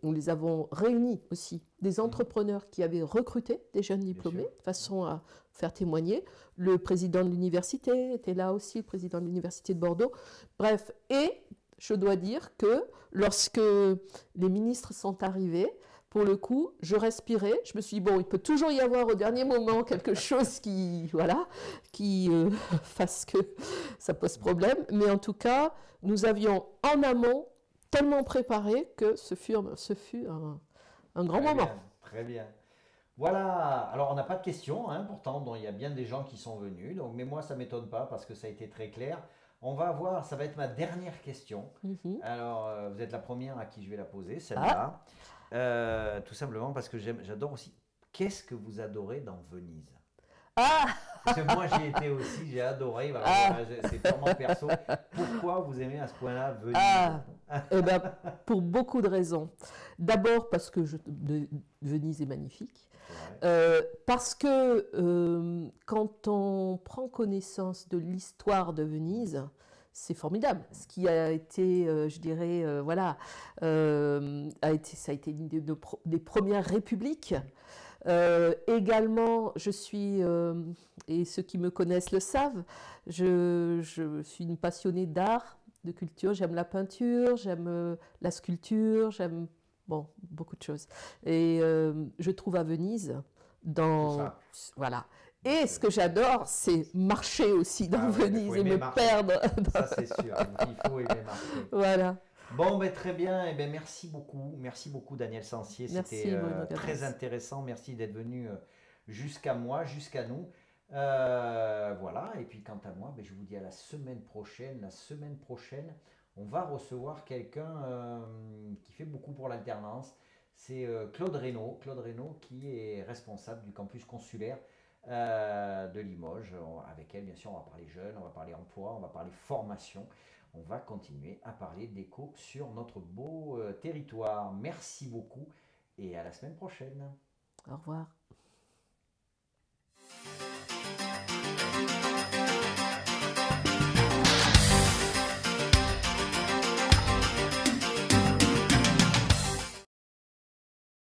nous les avons réunis aussi, des entrepreneurs qui avaient recruté des jeunes diplômés, de façon à faire témoigner. Le président de l'université était là aussi, le président de l'université de Bordeaux. Bref, et je dois dire que lorsque les ministres sont arrivés, pour le coup, je respirais, je me suis dit, bon, il peut toujours y avoir au dernier moment quelque chose qui fasse que ça pose problème, mais en tout cas, nous avions en amont tellement préparé que ce fut un grand moment. Très bien. Voilà, alors on n'a pas de questions, pourtant, donc il y a bien des gens qui sont venus, donc, mais moi ça ne m'étonne pas parce que ça a été très clair. On va voir, ça va être ma dernière question. Alors, vous êtes la première à qui je vais la poser, celle-là. Tout simplement parce que j'adore aussi. Qu'est-ce que vous adorez dans Venise? Parce que moi j'y étais aussi, j'ai adoré, c'est purement perso. Pourquoi vous aimez à ce point-là Venise? Pour beaucoup de raisons. D'abord parce que Venise est magnifique. Parce que quand on prend connaissance de l'histoire de Venise, c'est formidable. Ce qui a été, je dirais, voilà, ça a été une des premières républiques. Également, je suis, et ceux qui me connaissent le savent, je suis une passionnée d'art, de culture. J'aime la peinture, j'aime la sculpture, j'aime beaucoup de choses. Et je trouve à Venise, voilà. Et ce que j'adore, c'est marcher aussi dans Venise et me perdre. Ça, c'est sûr. Il faut aimer marcher. Voilà. Bon, très bien. Merci beaucoup. Merci beaucoup, Danielle Sancier. C'était très intéressant. Merci d'être venu jusqu'à moi, jusqu'à nous. Voilà. Et puis, quant à moi, je vous dis à la semaine prochaine. La semaine prochaine, on va recevoir quelqu'un qui fait beaucoup pour l'alternance. C'est Claude Reynaud. Claude Reynaud qui est responsable du campus consulaire de Limoges. Avec elle, bien sûr, on va parler jeunes, on va parler emploi, on va parler formation. On va continuer à parler d'éco sur notre beau territoire. Merci beaucoup et à la semaine prochaine. Au revoir.